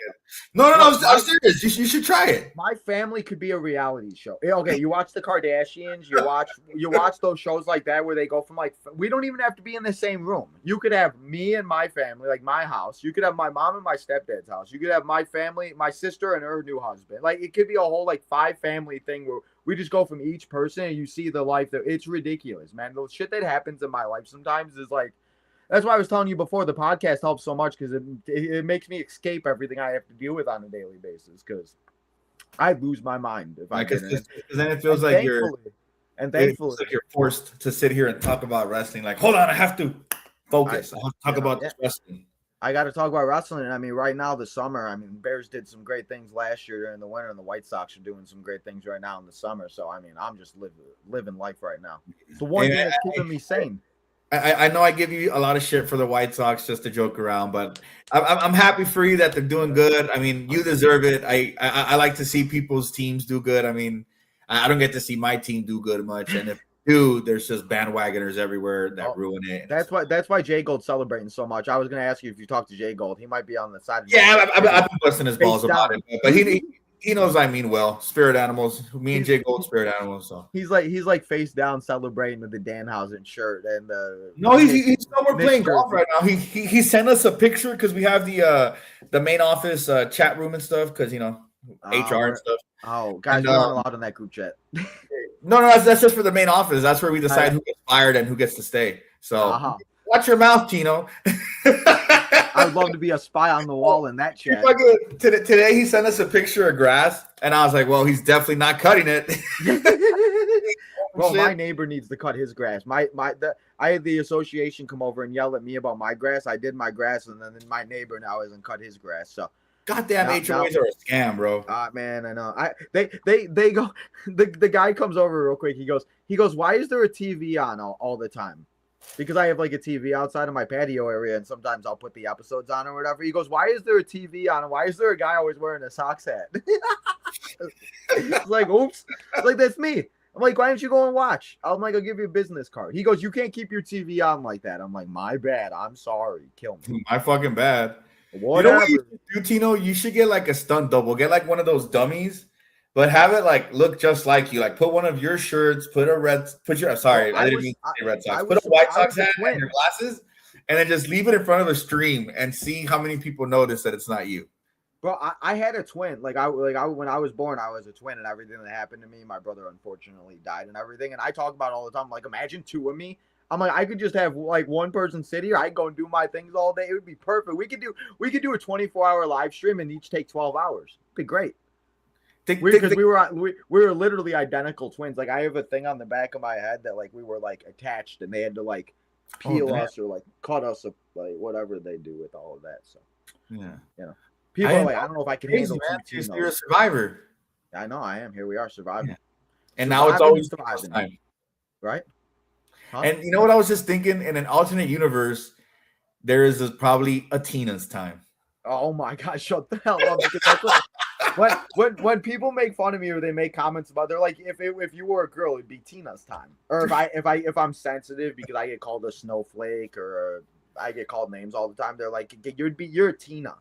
No, I'm serious. You should try it. My family could be a reality show. Okay, you watch the Kardashians, you watch those shows like that where they go from we don't even have to be in the same room. You could have me and my family, like my house. You could have my mom and my stepdad's house. You could have my family, my sister and her new husband. It could be a whole 5 family thing where we just go from each person and you see the life that it's ridiculous, man. The shit that happens in my life sometimes is that's why I was telling you before the podcast helps so much, because it makes me escape everything I have to deal with on a daily basis, because I lose my mind if I because then it feels like you're forced to sit here and talk about wrestling. Hold on, I have to focus. I'll talk about this wrestling. I got to talk about wrestling. I mean, right now, the summer, I mean, Bears did some great things last year during the winter, and the White Sox are doing some great things right now in the summer. So, I mean, I'm just living life right now. It's the one And thing that's keeping me sane. I know I give you a lot of shit for the White Sox just to joke around, but I'm happy for you that they're doing good. I mean, you deserve it. I like to see people's teams do good. I mean, I don't get to see my team do good much, and if they do, there's just bandwagoners everywhere that ruin it. That's why Jay Gold's celebrating so much. I was going to ask you if you talked to Jay Gold. He might be on the side. Yeah, I've been busting his balls about down. it, but he knows I mean well. Spirit animals. Me and Jay Gold, spirit animals. So he's like face down celebrating with the Danhausen shirt and no, he's somewhere playing golf right now. He sent us a picture because we have the main office chat room and stuff because HR and stuff. Oh, guys, we're not allowed in that group chat. No, that's just for the main office. That's where we decide who gets fired and who gets to stay. So watch your mouth, Tino. I would love to be a spy on the wall in that chat. Today he sent us a picture of grass, and I was like, well, he's definitely not cutting it. Bro, my neighbor needs to cut his grass. I had the association come over and yell at me about my grass. I did my grass, and then my neighbor now hasn't cut his grass. So goddamn HOAs are a scam, bro. Man, I know. They go. The guy comes over real quick. He goes. Why is there a TV on all the time? Because I have like a TV outside of my patio area, and sometimes I'll put the episodes on or whatever. He goes, "Why is there a TV on? Why is there a guy always wearing a Sox hat?" It's like, oops. It's like, that's me. I'm like, why don't you go and watch? I'm like, I'll give you a business card. He goes, you can't keep your TV on like that. I'm like, my bad. I'm sorry. Kill me. My fucking bad. Whatever. You know what you should do, Tino? You should get like a stunt double. Get like one of those dummies, but have it like look just like you. Like put one of your shirts, I didn't mean to say Red Sox. Put a White Sox hat and your glasses, and then just leave it in front of the stream and see how many people notice that it's not you. Bro, I had a twin. When I was born, I was a twin, and everything that happened to me, my brother unfortunately died and everything. And I talk about it all the time. Like, imagine two of me. I'm like, I could just have like one person sit here. I can go and do my things all day. It would be perfect. We could do a 24-hour live stream and each take 12 hours. It'd be great. Because we were literally identical twins. Like, I have a thing on the back of my head that like we were like attached, and they had to like peel us or like cut us up, like whatever they do with all of that. So yeah, people are like, I don't know if I can handle You're a survivor. I know I am. Here we are surviving. Yeah. And now it's always surviving time. Right? Huh? And you know what I was just thinking? In an alternate universe, there is probably a Tina's time. Oh my God, shut the hell up. Because that's when people make fun of me or they make comments about, they're like, if you were a girl, it'd be Tina's time. Or if I'm sensitive because I get called a snowflake or I get called names all the time, they're like, you're a Tina.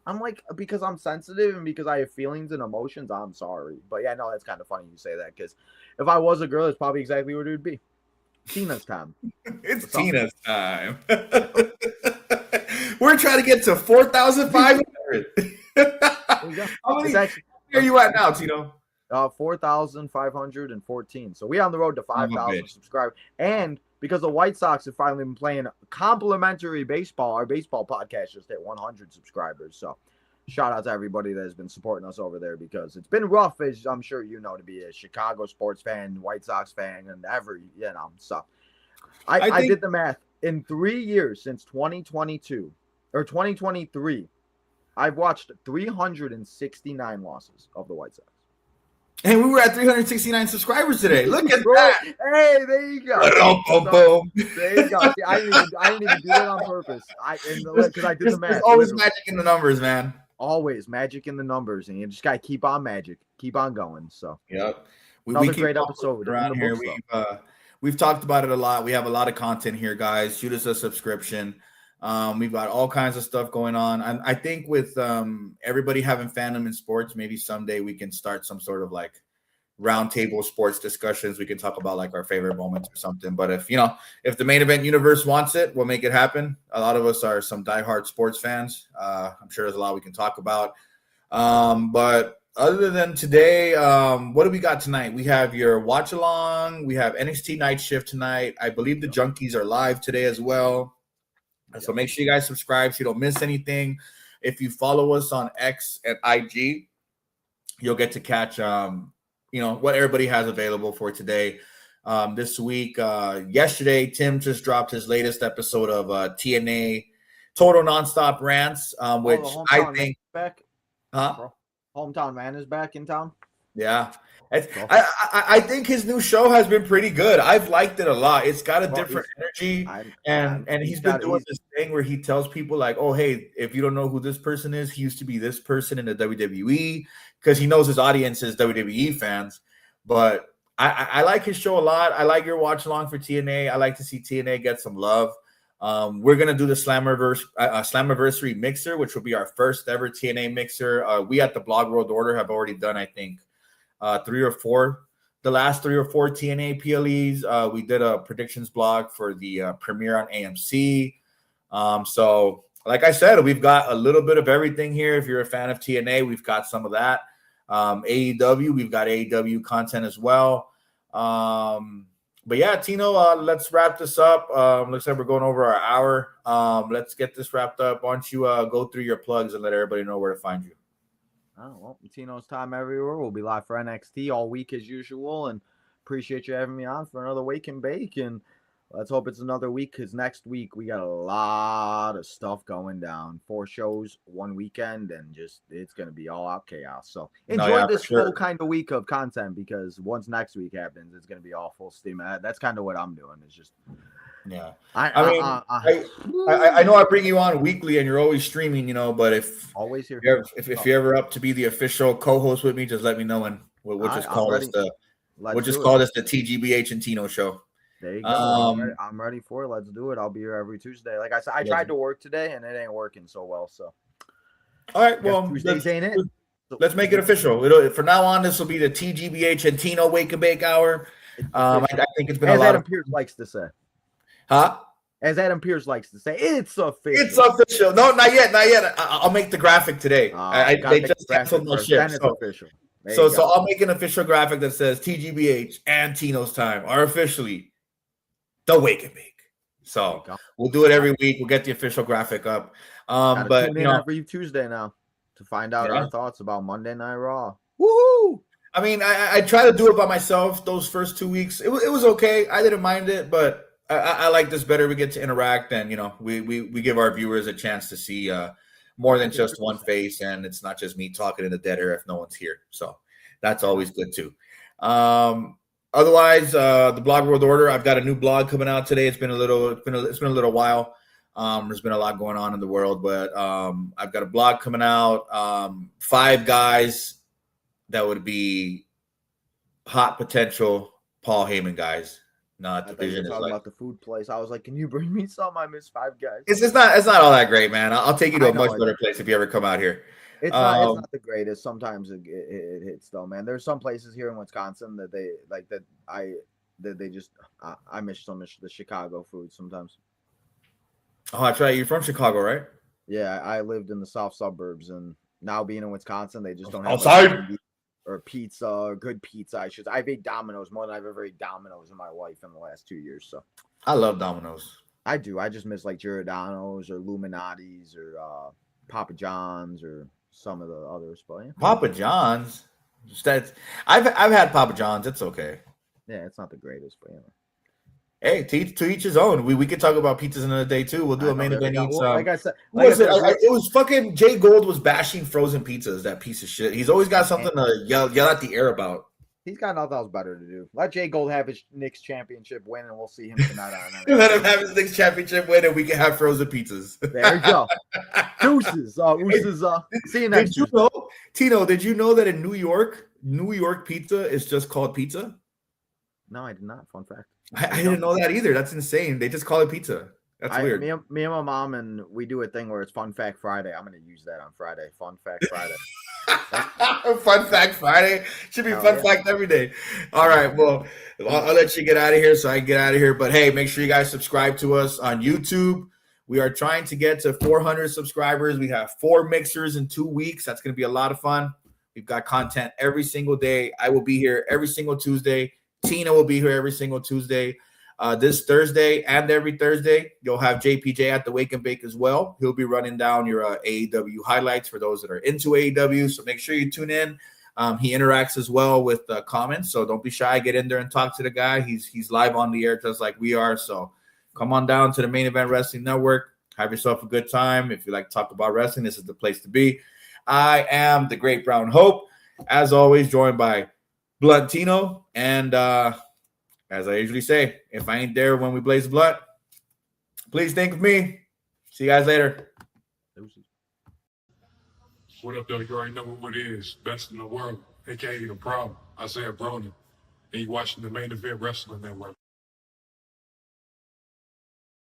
I'm like, because I'm sensitive and because I have feelings and emotions, I'm sorry. But yeah, no, that's kind of funny you say that, because if I was a girl, it's probably exactly what it would be. Tina's time. It's Tina's time. We're trying to get to 4,500. How many are you at now, Tino? 4,514. So we're on the road to 5,000 subscribers. And because the White Sox have finally been playing complimentary baseball, our baseball podcast just hit 100 subscribers. So shout out to everybody that has been supporting us over there, because it's been rough, as I'm sure you know, to be a Chicago sports fan, White Sox fan, and stuff. I did the math. In 3 years since 2022 or 2023, I've watched 369 losses of the White Sox. And we were at 369 subscribers today. Look at that. Hey, there you go. There you go. See, I didn't even do that on purpose. Because I did the math. There's always magic in the numbers, man. Always magic in the numbers, and you just gotta keep on magic, keep on going. So yep, another great episode around here. We've talked about it a lot. We have a lot of content here, guys. Shoot us a subscription. We've got all kinds of stuff going on. I think with everybody having fandom in sports, maybe someday we can start some sort of like roundtable sports discussions. We can talk about like our favorite moments or something. But if the main event universe wants it, we'll make it happen. A lot of us are some diehard sports fans. I'm sure there's a lot we can talk about. But other than today, what do we got tonight? We have your watch along. We have NXT Night Shift tonight. I believe the Junkies are live today as well. So make sure you guys subscribe so you don't miss anything. If you follow us on X and IG, you'll get to catch what everybody has available for today. This week, yesterday, Tim just dropped his latest episode of TNA Total Nonstop Rants, which the I hometown man think, is back. huh? Hometown man is back in town. Yeah. Cool. I think his new show has been pretty good. I've liked it a lot. It's got a Well, different energy, I'm- and he's been doing this thing where he tells people like, "Oh, hey, if you don't know who this person is, he used to be this person in the WWE," because he knows his audience is WWE fans. But I like his show a lot. I like your watch along for TNA. I like to see TNA get some love. We're gonna do the Slammiversary mixer, which will be our first ever TNA mixer. We at the Blog World Order have already done, I think, the last 3 or 4 TNA PLEs. We did a predictions blog for the premiere on AMC. So, like I said, we've got a little bit of everything here. If you're a fan of TNA, we've got some of that. AEW, we've got AEW content as well. But yeah, Tino, let's wrap this up. Looks like we're going over our hour. Let's get this wrapped up. Why don't you go through your plugs and let everybody know where to find you? Oh, well, Tino's time everywhere. We'll be live for NXT all week as usual, and appreciate you having me on for another Wake and Bake. And let's hope it's another week, because next week we got a lot of stuff going down. 4 shows, 1 weekend, and just it's going to be all out chaos. So enjoy this full kind of week of content, because once next week happens, it's going to be all full steam. That's kind of what I'm doing. It's just I know I bring you on weekly and you're always streaming, but if always here, if you're ever up to be the official co-host with me, just let me know, and we'll just call this the TGBH and Tino show. There you go. I'm ready for it. Let's do it. I'll be here every Tuesday. Like I said, I tried to work today and it ain't working so well. So all right, well, Tuesdays ain't it. Let's make it official. From now on, this will be the TGBH and Tino Wake and Bake Hour. I think it's been a lot. Adam Pearce likes to say. Huh? As Adam Pearce likes to say, it's official. It's official. No, not yet. I'll make the graphic today. They just canceled my shit. Then it's official. So I'll make an official graphic that says TGBH and Tino's time are officially the Wake and Bake. So we'll do it every week. We'll get the official graphic up. But tune in every Tuesday now to find out our thoughts about Monday Night Raw. Woohoo! I mean, I try to do it by myself those first 2 weeks. It was okay. I didn't mind it, but I like this better. We get to interact, and we give our viewers a chance to see more than just one face, and it's not just me talking in the dead air if no one's here. So that's always good too. Otherwise, the Blog World Order. I've got a new blog coming out today. It's been a little while. There's been a lot going on in the world, but I've got a blog coming out. 5 guys that would be hot potential Paul Heyman guys. Not the vision. Talking about the food place. I was like, "Can you bring me some?" I miss 5 guys. It's not all that great, man. I'll take you to a much better place if you ever come out here. It's not the greatest. Sometimes it hits though, man. There's some places here in Wisconsin that they like that they just I miss some of the Chicago food sometimes. Oh, that's right. You're from Chicago, right? Yeah, I lived in the south suburbs, and now being in Wisconsin, they just don't have outside. Or pizza, or good pizza. I've ate Domino's more than I've ever ate Domino's in my life in the last 2 years. So I love Domino's. I do. I just miss like Giordano's or Illuminati's or Papa John's or some of the others. But yeah. Papa John's. I've had Papa John's. It's okay. Yeah, it's not the greatest, but Hey, to each his own. We could talk about pizzas another day too. We'll do a main event each. Like I said, it was fucking Jay Gold was bashing frozen pizzas. That piece of shit. He's always got something to yell at the air about. He's got nothing else better to do. Let Jay Gold have his Knicks championship win, and we'll see him tonight on. Let him have his Knicks championship win, and we can have frozen pizzas. There you go. Deuces. See you next. Tino, did you know that in New York pizza is just called pizza? No, I did not. Fun fact. I didn't know that either. That's insane. They just call it pizza. That's weird. Me and my mom, and we do a thing where it's Fun Fact Friday. I'm going to use that on Friday. Fun Fact Friday. Fun Fact Friday. Should be Fun Fact every day. All right. Well, I'll let you get out of here so I can get out of here. But hey, make sure you guys subscribe to us on YouTube. We are trying to get to 400 subscribers. We have 4 mixers in 2 weeks. That's going to be a lot of fun. We've got content every single day. I will be here every single Tuesday. Tina will be here every single Tuesday. This Thursday and every Thursday, you'll have JPJ at the Wake and Bake as well. He'll be running down your AEW highlights for those that are into AEW. So make sure you tune in. He interacts as well with comments. So don't be shy. Get in there and talk to the guy. He's live on the air just like we are. So come on down to the Main Event Wrestling Network. Have yourself a good time. If you like to talk about wrestling, this is the place to be. I am the Great Brown Hope, as always, joined by Bluntino. And as I usually say, if I ain't there when we blaze the blunt, please think of me. See you guys later. What up, though? You already know what it is. Best in the world, aka The Problem. Isaiah Bronin. And you watching the Main Event Wrestling Network.